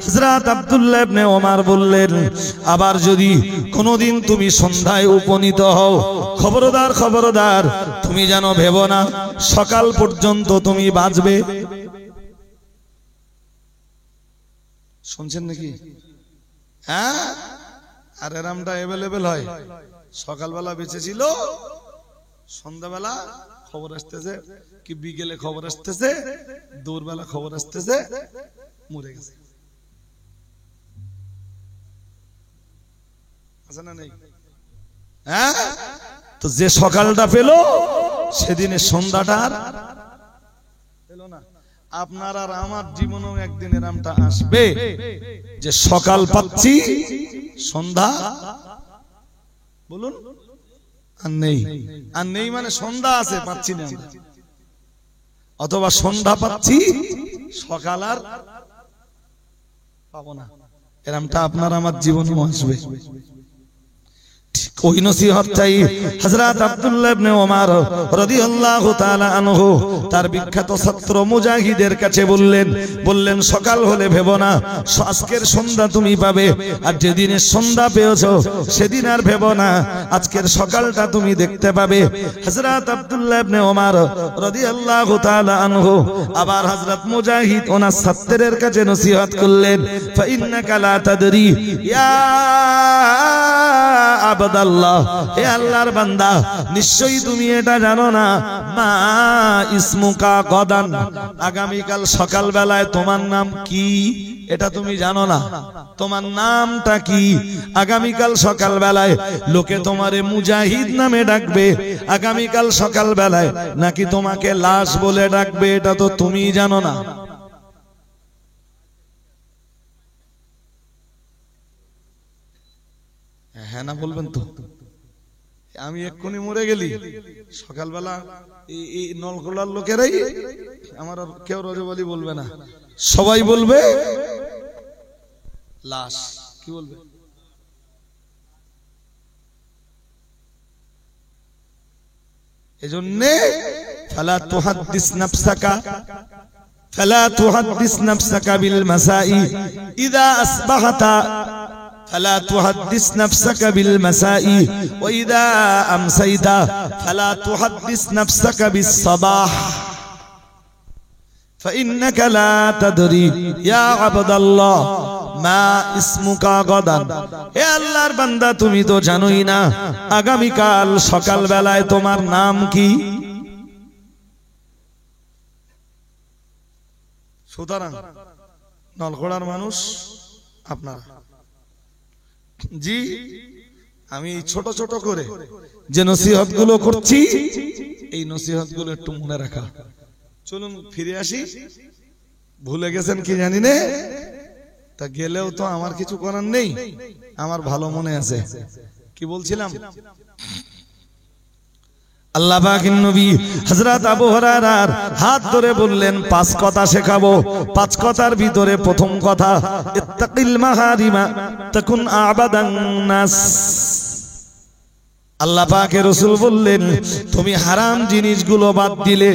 হযরত আব্দুল্লাহ ইবনে ওমর বললেন, আবার যদি কোনোদিন তুমি সন্ধ্যায় উপনীত হও, খবরদার খবরদার তুমি যেন ভেবো না সকাল পর্যন্ত তুমি বাঁচবে। শুনছেন নাকি? হ্যাঁ, আর এরামটা অ্যাভেলেবেল হয়। সকালবেলা বেঁচে ছিল, সন্ধ্যাবেলা খবর আসতেছে, কি বিকেলে খবর আসতেছে, দূরবেলা খবর আসতেছে মরে গেছে। আছে না নেই? হ্যাঁ, তো যে সকালটা পেল সেদিনে সন্ধ্যাটা আর পেল না। আপনার আর আমার জীবনেও একদিন এরামটা আসবে যে সকাল পাচ্ছি, সন্ধ্যা বলুন আর নেই। আর নেই মানে সন্ধ্যা আছে পাচ্ছি না, অথবা সন্ধ্যা পাচ্ছি সকাল আর পাবো না। এরকমটা আপনার আমার জীবনে আসবে। ওই নসিহতটাই হযরত আব্দুল্লাহ ইবনে ওমর রাদিয়াল্লাহু তাআলা আনহু তার বিখ্যাত ছাত্র মুজাহিদের কাছে বললেন সকাল হলে ভেবো না আজকের সন্ধ্যা তুমি পাবে, আর যেদিনের সন্ধ্যা পেয়েছো সেদিন আর ভেবো না আজকের সকালটা তুমি দেখতে পাবে। হযরত আব্দুল্লাহ ইবনে ওমর রাদিয়াল্লাহু তাআলা আনহু আবার হযরত মুজাহিদ ওনার ছাত্রের কাছে নসিহত করলেন, ফা ইন্নাকা লা তাদরি ইয়া আবদাল্লাহ, হে আল্লাহর বান্দা, নিশ্চয়ই তুমি এটা জানো না, মা ইসমুকা গদান, আগামীকাল সকাল বেলায় তোমার নাম কি এটা তুমি জানো না। তোমার নামটা কি? আগামীকাল সকাল বেলায় লোকে তোমারে মুজাহিদ নামে ডাকবে আগামীকাল সকাল বেলায়, নাকি তোমাকে লাশ বলে ডাকবে এটা তো তুমি জানো না। হ্যাঁ না বলবেন তো? আমি এক্ষুনি মরে গেলি সকালবেলা এই নলগোলার লোকেরাই আমার কেউ রজবালি বলবে না, সবাই বলবে লাশ। কি বলবে? এজন্যে ফালা তুহাদ্দিস নাফসাকা ফালা তুহাদ্দিস নাফসাকা বিল মাসাই ইযা আসবাহতা فلا تحدث نفسك بالمساء وإذا أمسيت فلا تحدث نفسك بالصباح فإنك لا تدري يا عبد الله ما اسمك غدا। হে আল্লাহর বান্দা, তুমি তো জানোই না আগামীকাল সকাল বেলায় তোমার নাম কি। সুতরাং নলগোড়ার মানুষ আপনারা, জি আমি ছোট ছোট করে যে নসিহত গুলো করছি এই নসিহত গুলো একটু মনে রাখা। চলুন ফিরে আসি। ভুলে গেছেন কি জানি না, তা গেলেও তো আমার কিছু করার নেই, আমার ভালো মনে আছে। কি বলছিলাম? আল্লাহ পাকের নবী হযরত আবু হুরায়রার হাত ধরে বললেন 5 কথা শেখাবো। 5 কথার ভিতরে প্রথম কথা, ইত্তাকিল মাহারিমা তাকুন আবাদান নাস। আল্লাহ পাকের রাসূল বললেন, তুমি হারাম জিনিসগুলো বাদ দিলে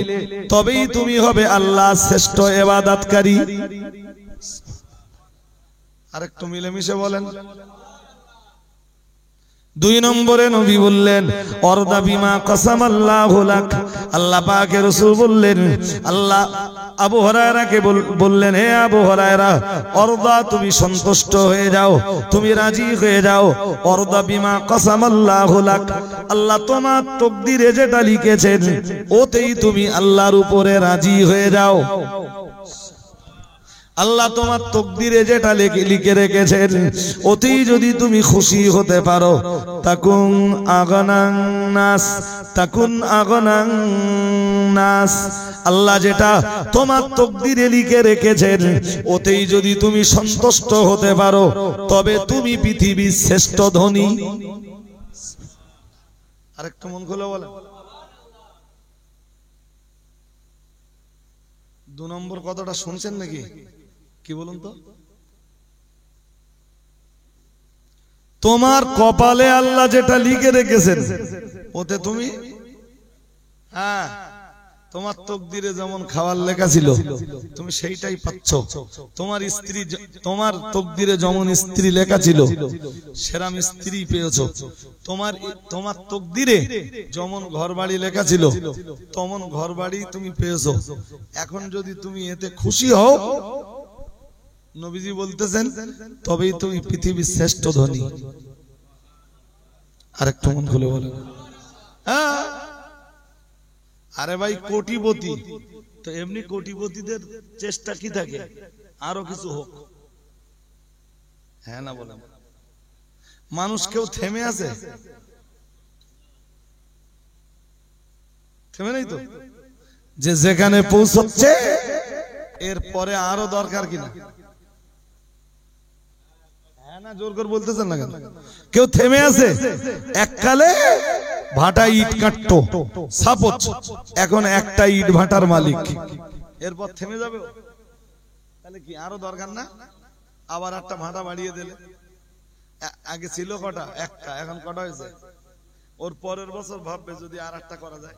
তবেই তুমি হবে আল্লাহর শ্রেষ্ঠ ইবাদতকারী। আরেকটু মিলেমিশে বলেন। 2 নম্বরে নবী বললেন, অরদা বিমা কাসামাল্লাহু লাক। আল্লাহ পাকের রাসূল বললেন, আল্লাহ আবু হুরায়রাকে বললেন, হে আবু হুরায়রা, অরদা তুমি সন্তুষ্ট হয়ে যাও, তুমি রাজি হয়ে যাও। অরদা বিমা কাসামাল্লাহু লাক, আল্লাহ তোমার তাকদীরে যেটা লিখেছেন ওতেই তুমি আল্লাহর উপরে রাজি হয়ে যাও। আল্লাহ তোমার তকদিরে যেটা লিখে রেখেছেন ওতেই যদি তুমি খুশি হতে পারো তাকুন আগনান নাস, তাকুন আগনান নাস। আল্লাহ যেটা তোমার তকদিরে লিখে রেখেছেন ওতেই যদি তুমি সন্তুষ্ট হতে পারো তবে তুমি পৃথিবীর শ্রেষ্ঠ ধনী। আরেকটু মন খুলে বলে। 2 নম্বর কথাটা শুনছেন নাকি? কি বলুন তো? তোমার কপালে আল্লাহ যেটা লিখে রেখেছেন ওতে তুমি, হ্যাঁ, তোমার তকদিরে যেমন খাওয়ার লেখা ছিল তুমি সেইটাই পাচ্ছ। তোমার স্ত্রী, তোমার তকদিরে যেমন স্ত্রী লেখা ছিল সেরাম স্ত্রী পেয়েছো। তোমার তকদিরে যেমন ঘরবাড়ি লেখা ছিল তেমন ঘরবাড়ি তুমি পেয়েছো। এখন যদি তুমি এতে খুশি হও, নবীজি বলতেছেন, তবেই তুমি পৃথিবীর শ্রেষ্ঠ ধনী। আরেকটু মন খুলে বলেন। হ্যাঁ, আরে ভাই কোটিপতি তো এমনি কোটিপতিদের চেষ্টা কি থাকে আরো কিছু হোক, হ্যাঁ না বলেন? মানুষ কেউ থেমে আছে? থেমে নেই তো, যে যেখানে পৌঁছচ্ছে এর পরে আরো দরকার কিনা, হ্যাঁ না? জোর করে বলতেছেন না কেন? কেউ থেমে আছে? এককালে ভাটা ইট কাটতো সাপোজ, এখন একটা ইট ভাটার মালিক, এরপর থেমে যাবে? তাহলে কি আরো দরকার না? আবার একটা ভাটা বাড়িয়ে দিলে, আগে ছিল কটা? একটা, এখন কটা হয়েছে? ওর পরের বছর ভাববে যদি আর একটা করা যায়।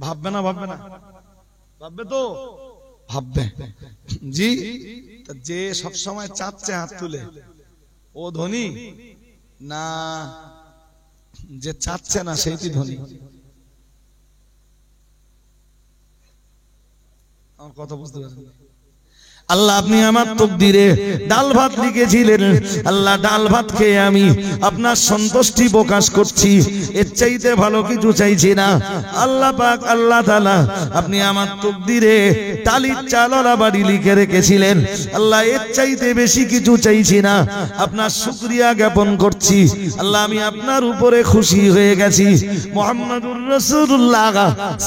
ভাববে না? ভাববে না? ভাববে তো, ভাববে। জি, যে সব সময় চাচ্ছে হাত তুলে ও ধনী না, যে চাচ্ছে না সেইটি ধনী। আমার কথা বুঝতে পারছেন? আল্লাহ আপনি আমার তকদিরে ডাল ভাত লিখেছিলেন, আল্লাহ ডাল ভাত খেয়ে আমি আপনার সন্তুষ্টি প্রকাশ করছি, এর চাইতে ভালো কিছু চাইছি না। আল্লাহ পাক আল্লাহ তাআলা আপনি আমার তকদিরে টালির চালরা বাড়ি লিখে রেখেছিলেন, আল্লাহ এর চাইতে বেশি কিছু চাইছি না। আপনার শুকরিয়া জ্ঞাপন করছি আল্লাহ, আমি আপনার উপরে খুশি হয়ে গেছি। মুহাম্মাদুর রাসূলুল্লাহ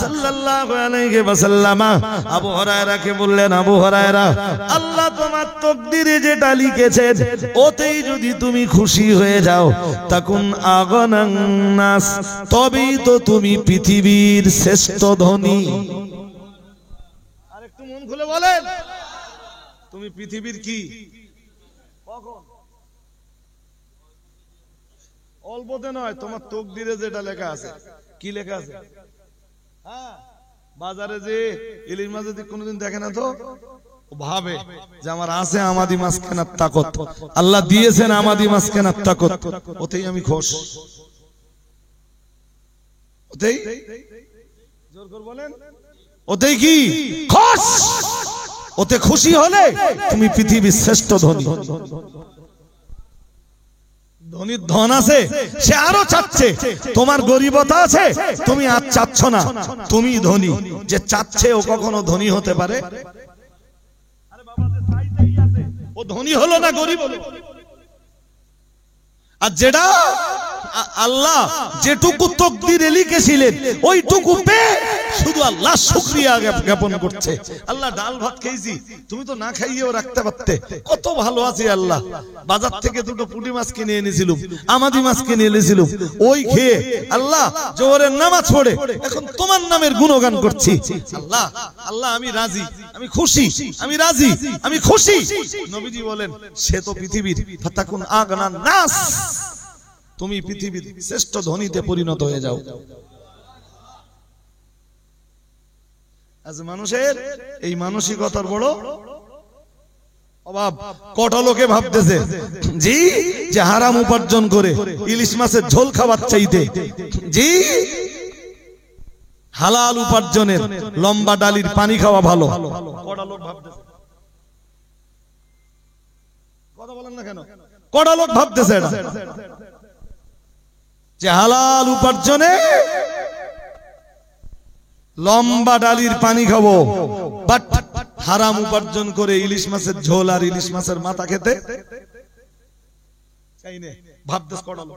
সাল্লাল্লাহু আলাইহি ওয়াসাল্লাম আবু হুরায়রাকে বললেন, আবু হুরায়রা, আল্লাহ তোমার তকদিরে যেটা লিখেছেন ওতেই যদি তুমি খুশি হয়ে যাও তাকুন আগনান নাস, তবেই তো তুমি পৃথিবীর শ্রেষ্ঠ ধনী। আরেকটু মন খুলে বলেন, তুমি পৃথিবীর কি? কখন? অল্পতে নয়, তোমার তকদিরে যেটা লেখা আছে। কি লেখা আছে? হ্যাঁ, বাজারে যে ইলিশ মাছ যদি কোনোদিন দেখে না তো ভাবে যে আমার আছে আমাদি মাছ কেনার তাকত, আল্লাহ দিয়েছেন আমাদি মাছ কেনার তাকত, ওতেই আমি খুশ। ওতেই, জোর করে বলেন, ওতেই কি খুশ? ওতে খুশি হলে তুমি পৃথিবীর শ্রেষ্ঠ ধনী। ধনীর ধন আছে, সে আরো চাচ্ছে। তোমার গরিবতা আছে, তুমি আর চাচ্ছ না, তুমি ধনী। যে চাচ্ছে ও কখনো ধনী হতে পারে? ও ধনী হলো না, গরিব হলো। আর যেটা আল্লাহ যেটুকু তকদিরে লিখেছিলেন ওইটুকু পেয়ে শুধু আল্লাহ শুকরিয়া জ্ঞাপন করছে। আল্লাহ ডাল ভাত খেয়েছি, তুমি তো না খাইয়েও রাখতে পারতে, কত ভালো আছি আল্লাহ। বাজার থেকে দুটো পুঁটি মাছ কিনে এনেছিলাম, আমাদি মাছ কিনে এনেছিলাম, ওই খেয়ে আল্লাহ জোহরের নামাজ পড়ে এখন তোমার নামের গুণগান করছি। আল্লাহ আল্লাহ আমি রাজি, আমি খুশি, আমি রাজি, আমি খুশি। নবীজি বলেন, সে তো পৃথিবীর ফাতাকুন আগনান নাস, তুমি পৃথিবীর শ্রেষ্ঠ ধনীতে পরিণত হয়ে যাও। আজ মানুষের এই মানসিকতার বড় অভাব। কটা লোকে ভাবতেছে জি যে হারাম উপার্জন করে ইলিশ মাছের ঝোল খাবার চাইতে জি হালাল উপার্জনের লম্বা ডালির পানি খাওয়া ভালো। কটা লোক ভাবতেছে, কথা বলেন না কেন? কটা লোক ভাবতেছে এটা যে হালাল উপার্জনে লম্বা ডালির পানি খাবো, বাট হারাম উপার্জন করে ইলিশ মাছের ঝোল আর ইলিশ মাছের মাথা খেতে চাই না। ভাবতেছ কড়ালো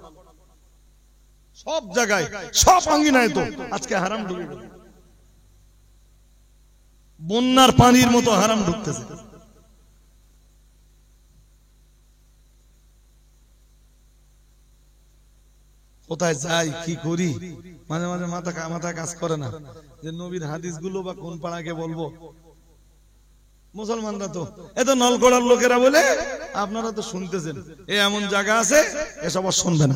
সব জায়গায়, সব আঙ্গিনায় তো আজকে হারাম ঢুকে গেছে, বন্যার পানির মতো হারাম ঢুকতেছে। কোথায় যাই কি করি, মাঝে মাঝে মাথা কাজ করে না যে নবীর হাদিস গুলো বা কোন পাড়াকে বলবো। মুসলমানরা তো এত নলকড়ার লোকেরা বলে, আপনারা তো শুনতেছেন এমন জায়গা আছে এসব শুনবে না।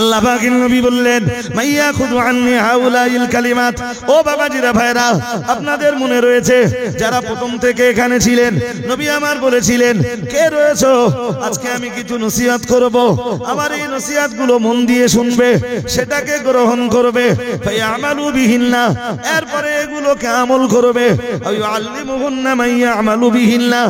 আল্লাহ পাকের নবী বললেন, মাইয়া খুদু আন্নি হাউলাইল কালিমাত। ও বাবাজিরা ভাইরা, আপনাদের মনে রয়েছে যারা প্রথম থেকে এখানে ছিলেন, নবী আমার বলেছিলেন, কে রয়েছো আজকে আমি কিছু নসিহত করব, আমার এই নসিহত গুলো মন দিয়ে শুনবে, সেটাকে গ্রহণ করবে, ফায়ামালু বিহিন্না, এরপরে এগুলোকে আমল করবে, আল্লিমুহুন্না মাইয়া আমালু বিহিন্না,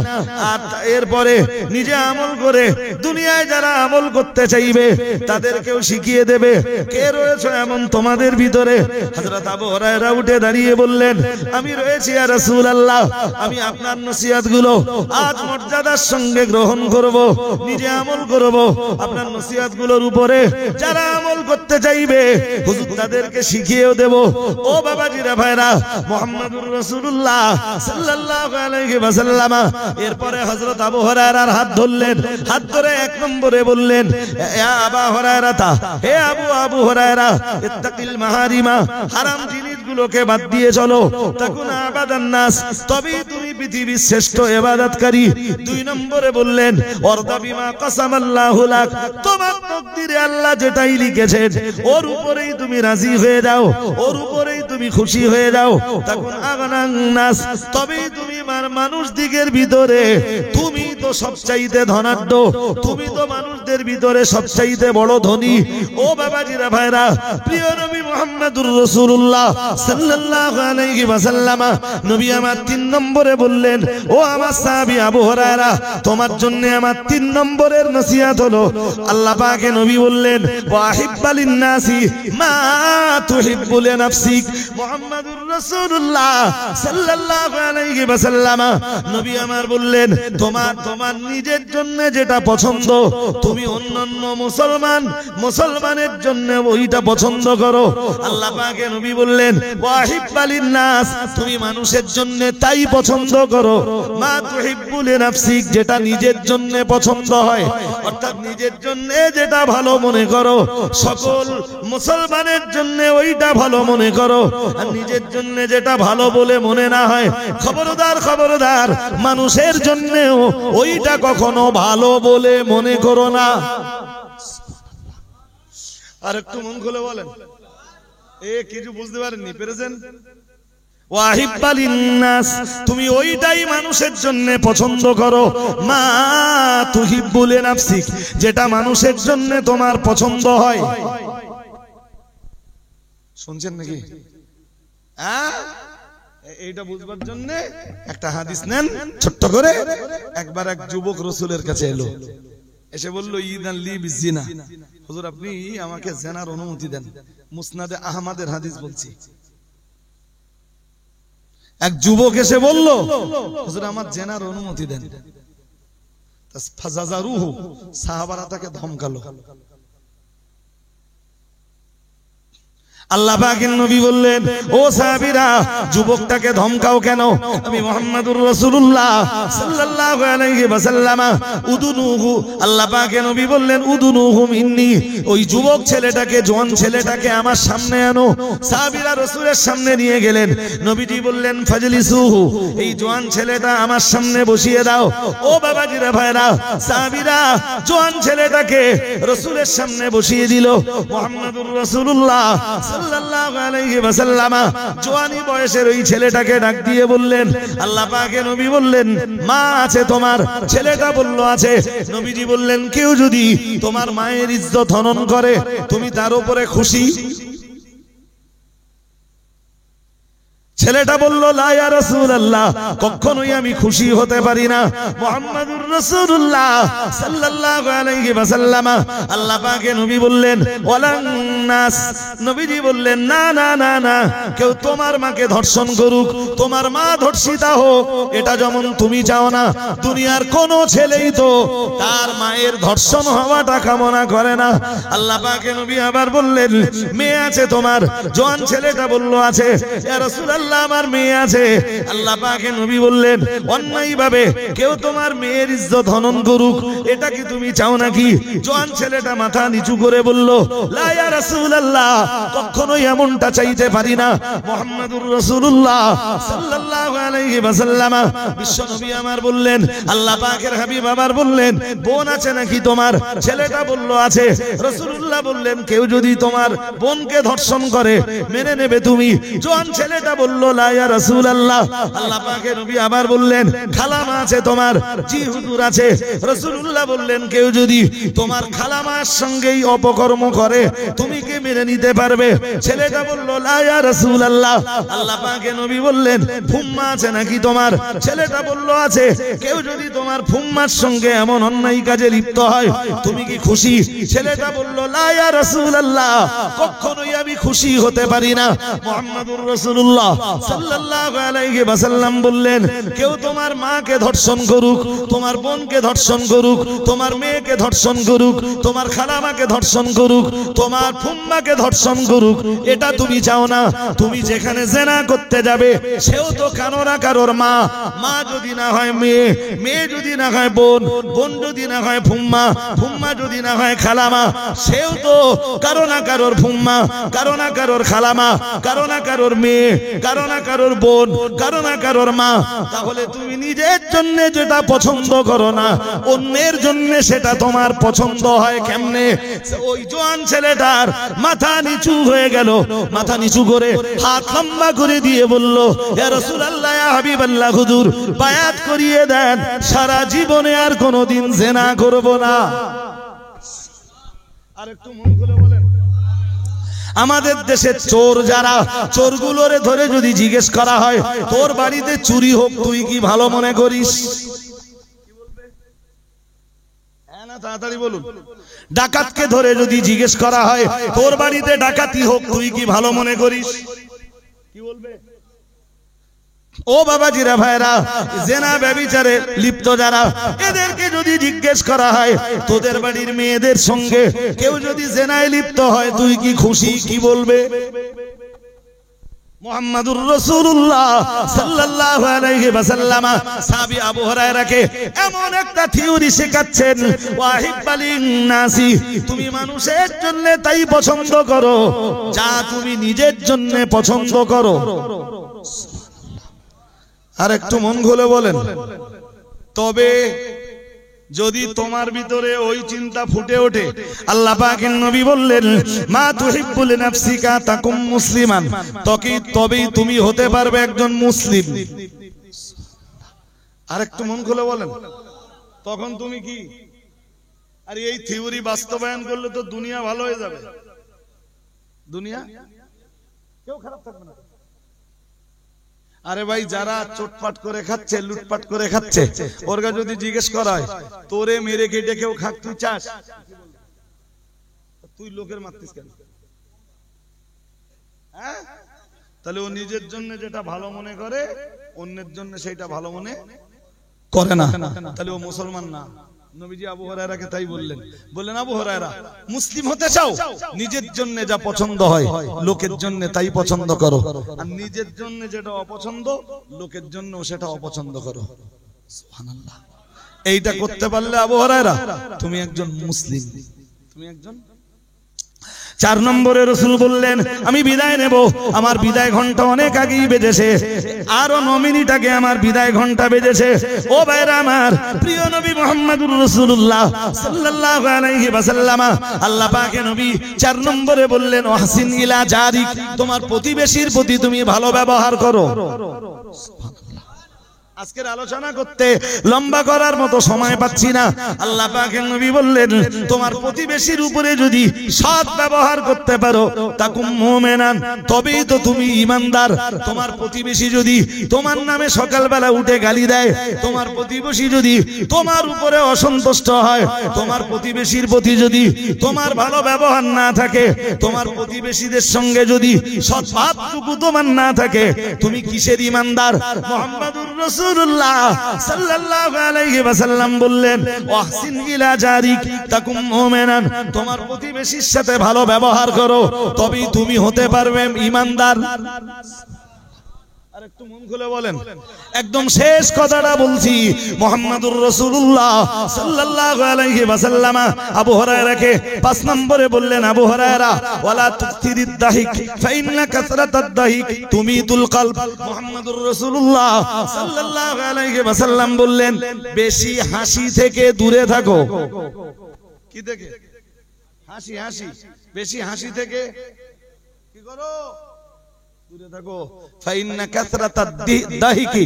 আর এরপরে নিজে আমল করে দুনিয়ায় যারা আমল করতে চাইবে তাদেরকেও শিখিয়ে দেবে। কে রয়েছে এমন তোমাদের ভিতরে? হযরত আবু হুরায়রা উঠে দাঁড়িয়ে বললেন, আমি রয়েছি ইয়া রাসূলুল্লাহ, আমি আপনার নসিহত গুলো আজ মর্যাদার সঙ্গে গ্রহণ করব, নিজে আমল করব, আপনার নসিহত গুলোর উপরে যারা আমল করতে চাইবে হুজুর তাদেরকে শিখিয়েও দেব। ও বাবাজিরা ভাইরা, মুহাম্মদুর রাসূলুল্লাহ সাল্লাল্লাহু আলাইহি ওয়াসাল্লাম এরপরে হযরত আবু হুরায়রার হাত ধরলেন, হাত ধরে এক নম্বরে বললেন, ইয়া আবা হুরায়রা, হে আবু হুরায়রা, ইত্তাকিল মাহারিমা, হারাম জিনিসগুলোকে বাদ দিয়ে চলো, তাকুন আবাদান নাস, তবেই তুমি পৃথিবীর শ্রেষ্ঠ ইবাদতকারী। দুই নম্বরে বললেন, ওয়ারদা বিমা কাসামাল্লাহু লাক, তোমার তাকদীরে আল্লাহ যেটাই লিখেছেন ওর উপরেই তুমি রাজি হয়ে যাও, ওর উপরেই তুমি খুশি হয়ে যাও। তাকুন আগনান নাস, তবেই তুমি মানুষ দিগের ভিতরে তুমি তো সবচাইতে ধনাঢ্য, তুমি তো মানুষদের ভিতরে সবচাইতে বড় ধনী। ও বাবাজিরা ভাইরা, প্রিয় নবী মুহাম্মদুর রাসূলুল্লাহ সাল্লাল্লাহু আলাইহি ওয়াসাল্লাম নবী আমার 3 নম্বরে বললেন, ও আমার সাহাবী আবু হুরায়রা, তোমার জন্য আমার 3 নম্বরের নসিহত হলো, আল্লাহ পাকে নবী বললেন, ওয়াহিব্বালিন নাসি মা তুহিব্বু লিনাফসিক। মুহাম্মদুর রাসূলুল্লাহ সাল্লাল্লাহু আলাইহি ওয়াসাল্লাম নবী আমার বললেন, তোমার নিজের জন্য যেটা পছন্দ তুমি অন্যান্য মুসলমানের জন্য ওইটা পছন্দ করো। আল্লাহ পাকে নবী বললেন, ওয়াহিব্বালিন নাস, তুমি মানুষের জন্য তাই পছন্দ করো, মা তুহিব্বু লিনাফসিক, যেটা নিজের জন্য পছন্দ হয়, অর্থাৎ নিজের জন্য যেটা ভালো মনে করো, সকল মুসলমানের জন্য ওইটা ভালো মনে করো, আর নিজের জন্য যেটা ভালো বলে মনে না হয়, খবরদার মানুষের জন্যও ওইটা কখনো ভালো বলে মনে করো না। আর একটু মন খুলে বলেন, কিছু বুঝতে পারেননি, পেরেছেন? ওয়াহিব্বালিন নাস, তুমি ওইটাই মানুষের জন্য পছন্দ করো, মা তুহিব্বু লিনাফসিক, যেটা মানুষের জন্য তোমার পছন্দ হয়। শুনছেন নাকি? এইটা বুঝবার জন্য একটা হাদিস নেন ছোট্ট করে। একবার এক যুবক রাসূলের কাছে এলো, এসে বলল, ইদান লি বিজিনা, হুজুর আপনি আমাকে জেনার অনুমতি দেন। মুসনাদে আহমদের হাদিস বলছি। এক যুবক এসে বলল, হুজুর আমার জেনার অনুমতি দেন। ফাজাজারুহু, সাহাবারা তাকে ধমকালো। আল্লাহ পাকের নবী বললেন, ও সাহাবীরা, যুবকটাকে ধমকাও কেন? আমি মুহাম্মদুর রাসূলুল্লাহ সাল্লাল্লাহু আলাইহি ওয়াসাল্লাম উদুনুহু, আল্লাহ পাকের নবী বললেন, উদুনুহু মিন্নি, ওই যুবক ছেলেটাকে, জওয়ান ছেলেটাকে আমার সামনে আনো। সাহাবীরা রাসূলের সামনে নিয়ে গেলেন। নবীজি বললেন, ফাজলিসুহু, এই জওয়ান ছেলেটা আমার সামনে বসিয়ে দাও। ও বাবাজিরা ভাইরা, সাহাবীরা জওয়ান ছেলেটাকে রাসূলের সামনে বসিয়ে দিল। মুহাম্মদুর রাসূলুল্লাহ সাল্লাল্লাহু আলাইহি ওয়াসাল্লাম জওয়ানি বয়সের ওই ছেলেটাকে ডাক দিয়ে বললেন, আল্লাহ পাকের নবী বললেন, মা আছে তোমার? ছেলেটা বলল আছে। নবীজি বললেন, কেউ যদি তোমার মায়ের ইজ্জত হনন করে তুমি তার উপরে খুশি? ছেলেটা বলল, লা ইয়া রাসূলুল্লাহ, কখনোই আমি খুশি হতে পারি না। মুহাম্মাদুর রাসূলুল্লাহ সাল্লাল্লাহু আলাইহি ওয়াসাল্লাম, আল্লাহ পাকের নবী বললেন, ওয়ালান নাস, নবীজি বললেন, না না না না, কেউ তোমার মাকে ধর্ষণ করুক, তোমার মা ধর্ষিতা হোক, এটা যেমন তুমি চাও না, দুনিয়ার কোন ছেলেই তো তার মায়ের ধর্ষণ হওয়াটা কামনা করে না। আল্লাহ পাকের নবী আবার বললেন, মেয়ে আছে তোমার? জওয়ান ছেলেটা বলল, আছে। ইয়া রাসূলুল্লাহ, আমার মেয়ে আছে। আল্লাহ পাকের নবী বললেন, অন্যায় ভাবে কেউ তোমার মেয়ের ইজ্জত হনন করুক, এটা কি তুমি চাও নাকি? জওয়ান ছেলেটা মাথা নিচু করে বলল, লা ইয়া রাসূলুল্লাহ, কখনোই এমনটা চাইতে পারি না। মুহাম্মাদুর রাসূলুল্লাহ সাল্লাল্লাহু আলাইহি ওয়াসাল্লাম, বিশ্ব নবী আমার বললেন, আল্লাহ পাকের হাবিব আবার বললেন, বোন আছে নাকি তোমার? ছেলেটা বলল, আছে। রাসূলুল্লাহ বললেন, কেউ যদি তোমার বোনকে ধর্ষণ করে মেনে নেবে তুমি? জওয়ান ছেলেটা বলল, লা ইয়া রাসূলুল্লাহ। আল্লাহ পাকের নবী আবার বললেন, খালামা আছে তোমার? জি হুজুর, আছে। রাসূলুল্লাহ বললেন, কেউ যদি তোমার খালামার সঙ্গেই অপকর্ম করে তুমি কি মেনে নিতে পারবে? ছেলেটা বলল, লা ইয়া রাসূলুল্লাহ। আল্লাহ পাকের নবী বললেন, ফুম্মা আছে নাকি তোমার? ছেলেটা বলল, আছে। কেউ যদি তোমার ফুম্মার সঙ্গে এমন অন্যায় কাজে লিপ্ত হয় তুমি কি খুশি? ছেলেটা বলল, লা ইয়া রাসূলুল্লাহ, কখনোই আমি খুশি হতে পারি না। মুহাম্মাদুর রাসূলুল্লাহ সাল্লাল্লাহু আলাইহি ওয়াসাল্লাম বললেন, কেউ তোমার মাকে ধর্ষণ করুক, তোমার বোনকে ধর্ষণ করুক, তোমার মেয়েকে ধর্ষণ করুক, তোমার খালামাকে ধর্ষণ করুক, তোমার ফুম্মাকে ধর্ষণ করুক, এটা তুমি চাও না? তুমি যেখানে জেনা করতে যাবে সেও তো কারো না কারোর মা, মা যদি না হয় মেয়ে, মেয়ে যদি না হয় বোন, বোন যদি না হয় ফুম্মা, ফুম্মা যদি না হয় খালামা, সেও তো কারো না কারোর ফুম্মা, কারো না কারোর খালামা, কারো না কারোর মেয়ে, কারো না কারোর বোন, কারো না কারোর মা। তাহলে তুমি নিজের জন্য যেটা পছন্দ করো না, অন্যের জন্য সেটা তোমার পছন্দ হয় কেমনে? ওই জওয়ান ছেলেটার মাথা নিচু হয়ে গেল, মাথা নিচু করে হাত লম্বা করে দিয়ে বলল, ইয়া রাসূলুল্লাহ, ইয়া হাবিবাল্লাহ, হুজুর বায়াত করিয়ে দেন, সারা জীবনে আর কোনোদিন জিনা করব না। আর একটু মন খুলে বলেন, আমাদের দেশে চোর যারা, চোরগুলোরে ধরে যদি জিজ্ঞেস করা হয়, তোর বাড়িতে চুরি হোক তুই কি ভালো মনে করিস? তাড়াতাড়ি বলুন। ডাকাতকে ধরে যদি জিজ্ঞেস করা হয়, তোর বাড়িতে ডাকাতি হোক তুই কি ভালো মনে করিস? কি বলবে? ও বাবাজিরা, ভাইরা, জেনা ব্যভিচারে লিপ্ত যারা, এদেরকে যদি জিজ্ঞেস করা হয়, তোদের বাড়ির মেয়েদের সঙ্গে কেউ যদি জেনায় লিপ্ত হয় তুই কি খুশি? কি বলবে? মুহাম্মাদুর রাসূলুল্লাহ সাল্লাল্লাহু আলাইহি ওয়াসাল্লাম সাহাবী আবু হুরায়রাকে এমন একটা থিওরি শেখাচ্ছেন, ওয়াহিব্বালিন নাসি, তুমি মানুষের জন্য তাই পছন্দ করো যা তুমি নিজের জন্য পছন্দ করো। আর একটু মন খুলে বলেন, তবে যদি তোমার ভিতরে ওই চিন্তা ফুটে ওঠে, আল্লাহ পাকের নবী বললেন, মা তুহিব্বুল নাফসিকা তাকুম মুসলিমান, তবেই তুমি হতে পারবে একজন মুসলিম। আর একটু মন খুলে বলেন, তখন তুমি কি? আর এই থিওরি বাস্তবায়ন করলে তো দুনিয়া ভালো হয়ে যাবে, দুনিয়া কেউ খারাপ থাকবে না। আরে ভাই, যারা চোটপাট করে খাচ্ছে, লুটপাট করে খাচ্ছে, ওরগা যদি জিজ্ঞেস করা হয়, তোরে মেরে কেটে কেউ খাক তুই চাস? তুই লোকের মারতিস কেন? হ্যাঁ, তাহলে ও নিজের জন্য যেটা ভালো মনে করে অন্যের জন্য সেইটা ভালো মনে করে না, তাহলে ও মুসলমান না। নবীজি আবু হুরায়রাকে তাই বললেন, আবু হুরায়রা, মুসলিম হতে চাও, নিজের জন্য যা পছন্দ হয় লোকের জন্য তাই পছন্দ করো, আর নিজের জন্য যেটা অপছন্দ লোকের জন্য সেটা অপছন্দ করো। সুবহানাল্লাহ। এইটা করতে পারলে আবু হুরায়রা তুমি একজন মুসলিম, তুমি একজন। 4 নম্বরে রাসূল বললেন, আমি বিদায় নেব, আমার বিদায় ঘন্টা অনেক আগেই বেজেছে, আরো 9 মিনিট আগে আমার বিদায় ঘন্টা বেজেছে। ও ভাইরা আমার, প্রিয় নবী মুহাম্মদুর রাসূলুল্লাহ সাল্লাল্লাহু আলাইহি ওয়াসাল্লাম, আল্লাহ পাকের নবী 4 নম্বরে বললেন, ওয়াহসিন ইলা জারিক, তোমার প্রতিবেশীর প্রতি তুমি ভালো ব্যবহার করো। সুবহানাল্লাহ। আজকের আলোচনা করতে লম্বা করার মতো সময় পাচ্ছি না। আল্লাহ পাকের নবী বললেন, তোমার প্রতিবেশীর উপরে যদি সৎ ব্যবহার করতে পারো তাকুম মুমিনান, তবেই তো তুমি ঈমানদার। তোমার প্রতিবেশী যদি তোমার নামে সকালবেলা উঠে গালি দেয়, তোমার প্রতিবেশী যদি তোমার উপরে অসন্তুষ্ট হয়, তোমার প্রতিবেশীর প্রতি যদি তোমার ভালো ব্যবহার না থাকে, তোমার প্রতিবেশীদের সঙ্গে যদি সদ্ভাবটুকু তোমার না থাকে, তুমি কিসের ঈমানদার? মুহাম্মাদুর রাসূলুল্লাহ সাল্লাল্লাহু আলাইহি ওয়াসাল্লাম বললেন, ওয়াহসিন ইলা জারিক তাকুম মুমিনান, তোমার প্রতিবেশীর সাথে ভালো ব্যবহার করো, তবেই তুমি হতে পারবে ঈমানদার। আর একটু মন খুলে বলেন। একদম শেষ কথাটা বলছি, মুহাম্মাদুর রাসূলুল্লাহ সাল্লাল্লাহু আলাইহি ওয়াসাল্লাম আবু হুরায়রাকে 5 নম্বরে বললেন, আবু হুরায়রা ওয়ালা তুকথিরিদ দাহিক ফাইন্না কাসরাতাদ দাহিক তুমিতুল কলব। মুহাম্মাদুর রাসূলুল্লাহ সাল্লাল্লাহু আলাইহি ওয়াসাল্লাম বললেন, বেশি হাসি থেকে দূরে থাকো। কি থেকে? হাসি। হাসি, বেশি হাসি থেকে কি করো? দূরে থাকো। ফাইন্না কাসরাতাদ দাহিকি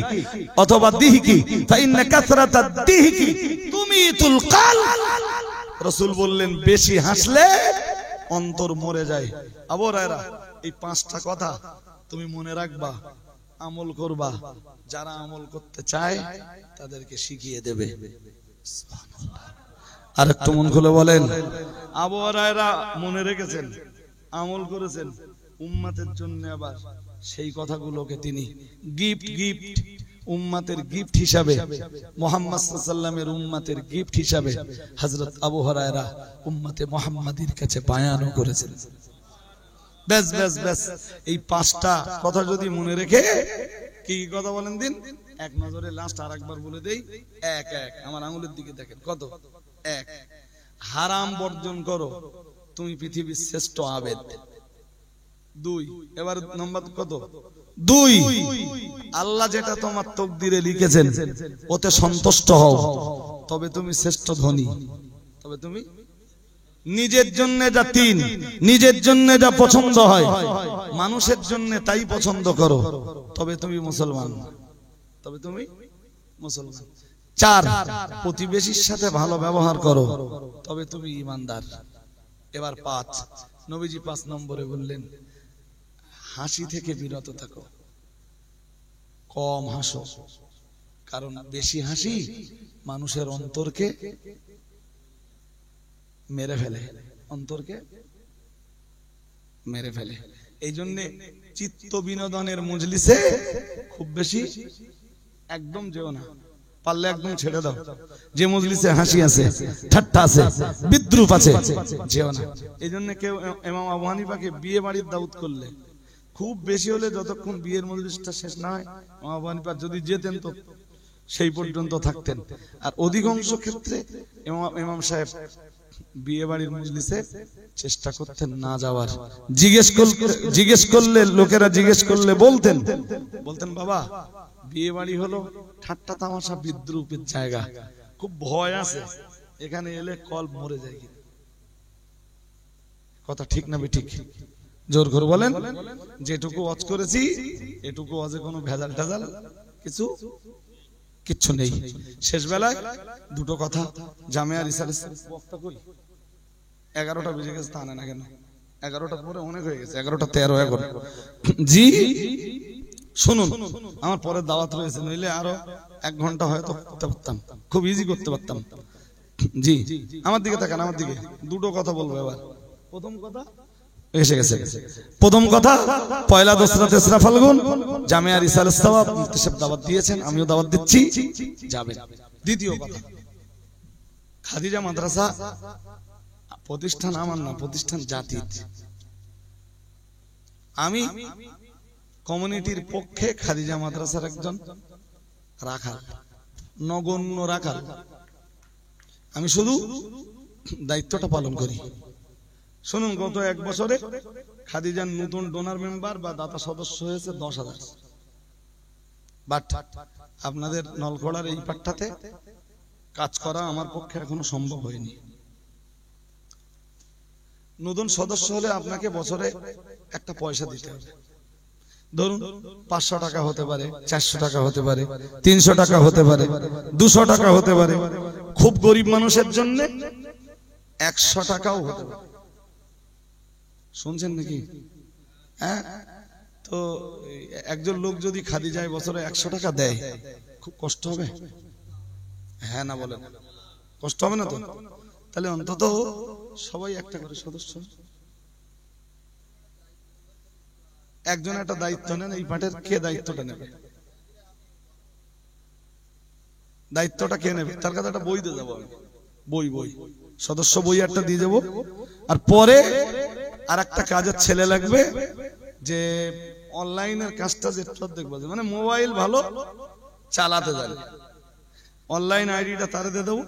অথবা দিহিকি, ফাইন্না কাসরাতাদ দিহিকি তুমিতুল কলব। রাসূল বললেন, বেশি হাসলে অন্তর মরে যায়। আবু হুরায়রা, এই 5টা কথা তুমি মনে রাখবা, আমল করবা, যারা আমল করতে চায় তাদেরকে শিখিয়ে দেবে। আর একটু মন খুলে বলেন। আবু হুরায়রা মনে রেখেছেন, আমল করেছেন, উম্মতের জন্য আবার সেই কথাগুলোকে তিনি গিফট উম্মতের গিফট হিসাবে, মুহাম্মদ সাল্লাল্লাহু আলাইহি ওয়াসাল্লামের উম্মতের গিফট হিসাবে হযরত আবু হুরায়রা উম্মতে মুহাম্মাদির কাছে বায়ানও করেছেন। ব্যাস এই 5টা কথা যদি মনে রেখে, কি কথা বলেন দিন, এক নজরে লাস্ট আরেকবার বলে দেই। এক আমার আঙ্গুলের দিকে দেখেন, কত? 1, হারাম বর্জন করো, তুমি পৃথিবীর শ্রেষ্ঠ আবেদ। 2, এবার নম্বর কত? 2, আল্লাহ যেটা তোমার তকদিরে লিখেছেন ওতে সন্তুষ্ট হও, তবে তুমি শ্রেষ্ঠ ধনী। তবে তুমি নিজের জন্য যা 3, নিজের জন্য যা পছন্দ হয়, মানুষের জন্য তাই পছন্দ করো, তবে তুমি মুসলমান। তবে তুমি মুসলমান। 4, প্রতিবেশীর সাথে ভালো ব্যবহার করো, তবে তুমি ঈমানদার। এবার 5, নবীজি 5 নম্বরে বললেন, হাসি থেকে বিরত থাকো, কম হাসো, কারণ বেশি হাসি মানুষের অন্তরকে মেরে ফেলে, অন্তরকে মেরে ফেলে। এই জন্য চিত্ত বিনোদনের মজলিসে খুব বেশি একদম যেও না, পারলে একদম ছেড়ে দাও। যে মজলিসে হাসি আছে, ঠাট্টা আছে, বিদ্রুপ আছে, যেও না। এই জন্য কেউ ইমাম আবু হানিফাকে বিয়ে বাড়ির দাওয়াত করলে খুব বেশি হলে যতক্ষণ বিয়ের মজলিসটা শেষ না হয়, ইমাম আবু হানিফা যদি যেতেন তো সেই পর্যন্ত থাকতেন। আর অধিকাংশ ক্ষেত্রে ইমাম সাহেব বিয়ে বাড়ির মজলিসে চেষ্টা করতেন না যাওয়ার। জিজ্ঞেস করলে, লোকেরা জিজ্ঞেস করলে বলতেন বাবা, বিয়ে বাড়ি হলো ঠাট্টা তামাশা বিদ্রুপের জায়গা, খুব ভয় আছে, এখানে এলে কলব মরে যায়। কথা ঠিক না ঠিক? জোর করে বলেন। যেটুকু ওয়াজ করেছি এটুকু ওয়াজে কোনো ভেজাল টাজাল কিচ্ছু নেই। শেষ বেলায় 2টো কথা, জামিয়া রিসার্চ বক্তা কই 11টা বেজে গেছে, তা না কেন 11টার পরে অনেক হয়ে গেছে, 11টা 13 এখন। জি শুনুন, আমার পরে দাওয়াত রয়েছে, নইলে আরো 1 ঘন্টা হয়তো করতে পারতাম, খুব ইজি করতে পারতাম। জি আমার দিকে তাকান, আমার দিকে। 2টো কথা বলবো এবার। প্রথম কথা এসে গেছে। প্রথম কথা, পয়লা, দোসরা, তেসরা ফাল্গুন জামিয়া রিসালাত সওয়াব মুফতি সাহেব দাওয়াত দিয়েছেন, আমিও দাওয়াত দিচ্ছি, যাবেন। দ্বিতীয় কথা, খাদিজা মাদ্রাসা প্রতিষ্ঠান আমার না, প্রতিষ্ঠান জাতির। আমি কমিউনিটির পক্ষে খাদিজা মাদ্রাসার একজন রাখাল, নগণ্য রাখাল। আমি শুধু দায়িত্বটা পালন করি। শুনুন, গত 1 বছরে খাদিজার নতুন ডোনার মেম্বার বা দাতা সদস্য হয়েছে 10,000। বাট আপনাদের নলকড়ার এই পাট্টাতে কাজ করা আমার পক্ষে এখনো সম্ভব হয়নি। নতুন সদস্য হলে আপনাকে বছরে একটা পয়সা দিতে হবে। ধরুন 500 টাকা হতে পারে, 400 টাকা হতে পারে, 300 টাকা হতে পারে, 200 টাকা হতে পারে, খুব গরিব মানুষের জন্য 100 টাকাও হতে পারে। শুনছেন নাকি? হ্যাঁ, তো একজন লোক যদি খাদিজায় বছরে 100 টাকা দেয়, খুব কষ্ট হবে? হ্যাঁ না বলেন, কষ্ট হবে না তো? তাহলে অন্তত সবাই একটা করে সদস্য, একজন একটা দায়িত্ব নেন। এই পাঠের কে দায়িত্বটা নেবে? দায়িত্বটা কে নেবে? তার কাছে একটা বই দিয়ে যাবো আমি, বই সদস্য বই একটা দিয়ে যাবো। আর পরে আর একটা কাজের ছেলে লাগবে, যে অনলাইনের কাজটা যেটা দেখবো, মানে মোবাইল ভালো চালাতে জানে, অনলাইন আইডিটা তারে দিয়ে দেবো।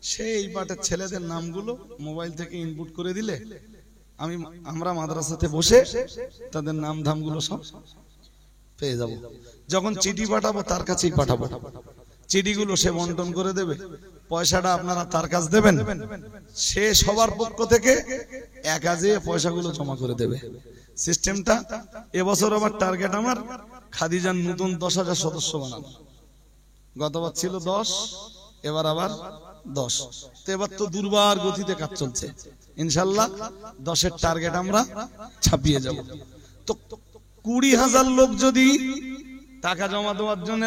সেই এই পাঠের ছেলেদের নামগুলো মোবাইল থেকে ইনপুট করে দিলে আমরা মাদ্রাসাতে বসে তাদের নাম ধামগুলো সব পেয়ে যাব। যখন চিঠি পাঠাবো তার কাছেই পাঠাবো, চিঠিগুলো সে বন্টন করে দেবে, পয়সাটা আপনারা তার কাছে দেবেন, সে সবার পক্ষ থেকে একাজে পয়সাগুলো জমা করে দেবে। সিস্টেমটা এবছর আবার টার্গেট আমার খাদিজার নতুন 10,000 সদস্য বানানো। গতবার ছিল 10, এবার আবার 10। তো এবার তো দুর্বার গতিতে কাজ চলছে, ইনশাল্লাহ 10-এর টার্গেট আমরা ছাপিয়ে যাব। তো 20,000 লোক যদি টাকা জমা দেওয়ার জন্য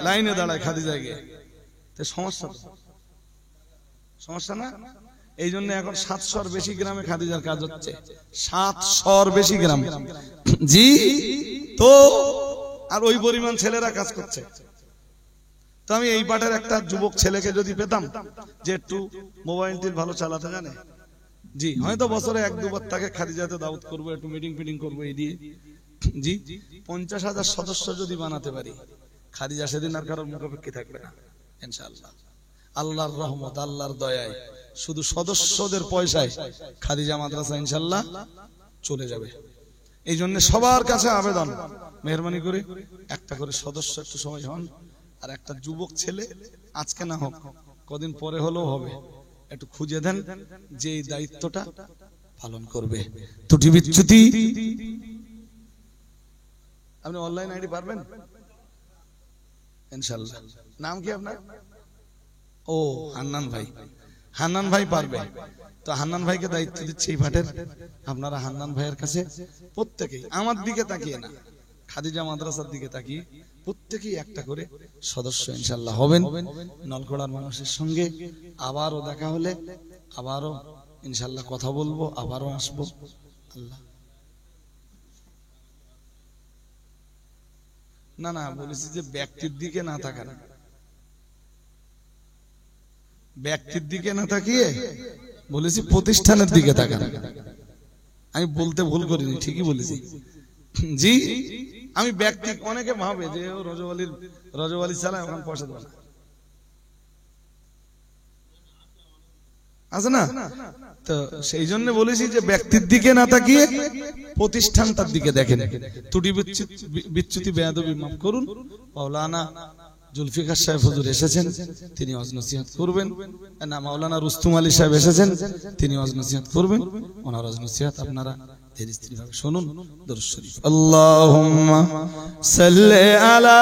লাইনে দাঁড়ায় খাদিজায় গিয়ে, তো সমস্যা না? এই জন্য এখন 700-র বেশি গ্রামে খাদিজার কাজ হচ্ছে, 700-র বেশি গ্রাম। জি, তো আর ওই পরিমাণ ছেলেরা কাজ করছে। তো আমি এই পাঠের একটা যুবক ছেলেকে যদি পেতাম যে একটু মোবাইলটি ভালো চালাতে জানে, জি হয়তো বছরে 1-2 বার তাকে খাদিজাতে দাওয়াত করবো, একটু মিটিং ফিটিং করবো এই দিয়ে। জি 50,000 সদস্য যদি বানাতে পারি, খাদিজা সেদিন আর কারোর মুখাপেক্ষী থাকবে না ইনশাআল্লাহ। আল্লাহর রহমত, আল্লাহর দয়ায়, শুধু সদস্যদের পয়সায় খাদিজা মাদ্রাসা ইনশাআল্লাহ চলে যাবে। এই জন্য সবার কাছে আবেদন, মেহরবানি করে একটা করে সদস্য একটু সময় হন, আর একটা যুবক ছেলে আজকে না হোক কদিন পরে হলেও হবে, একটু খুঁজে দেন যে এই দায়িত্বটা পালন করবে। ত্রুটি বিচ্যুতি, আপনি অনলাইন আইডি পারবেন ইনশাআল্লাহ। নাম কি আপনার? ও হান্নান ভাই, হান্নান ভাই পারবে। তো হান্নান ভাইকে দায়িত্ব দিচ্ছে এই পাঠের। আপনারা হান্নান ভাইয়ের কাছে প্রত্যেকেই, আমার দিকে তাকিয়ে না, খাদিজা মাদ্রাসার দিকে তাকিয়ে প্রত্যেকেই একটা করে সদস্য ইনশাআল্লাহ হবেন। নলকড়ার মানুষের সঙ্গে আবারও দেখা হলে আবারও ইনশাআল্লাহ কথা বলবো, আবারও আসবো। আল্লাহ না না বলেছি যে ব্যক্তির দিকে না তাকান, ব্যক্তির দিকে না তাকিয়ে বলেছি প্রতিষ্ঠানের দিকে তাকান। আমি বলতে ভুল করিনি, ঠিকই বলেছি। জি আমি ব্যক্তি, অনেকে ভাবে যে ও রজওয়ালি চালায়, ওখানে পয়সা দেবে না, আছে না? তো সেই জন্য বলেছি যে ব্যক্তির দিকে না তাকিয়ে প্রতিষ্ঠানটার দিকে দেখেন। ত্রুটি বিচ্যুতি বেয়াদবি মাফ করুন। মাওলানা জুলফিকার সাহেব হুজুর এসেছেন, তিনি ওয়াজ নসিহত করবেন। না, মাওলানা রুস্তম আলী সাহেব এসেছেন, তিনি ওয়াজ নসিহত করবেন। ওনার ওয়াজ নসিহত আপনারা ধীরে স্থির ভাবে শুনুন। দরুদ শরীফ। আল্লাহুম্মা সাল্লি আলা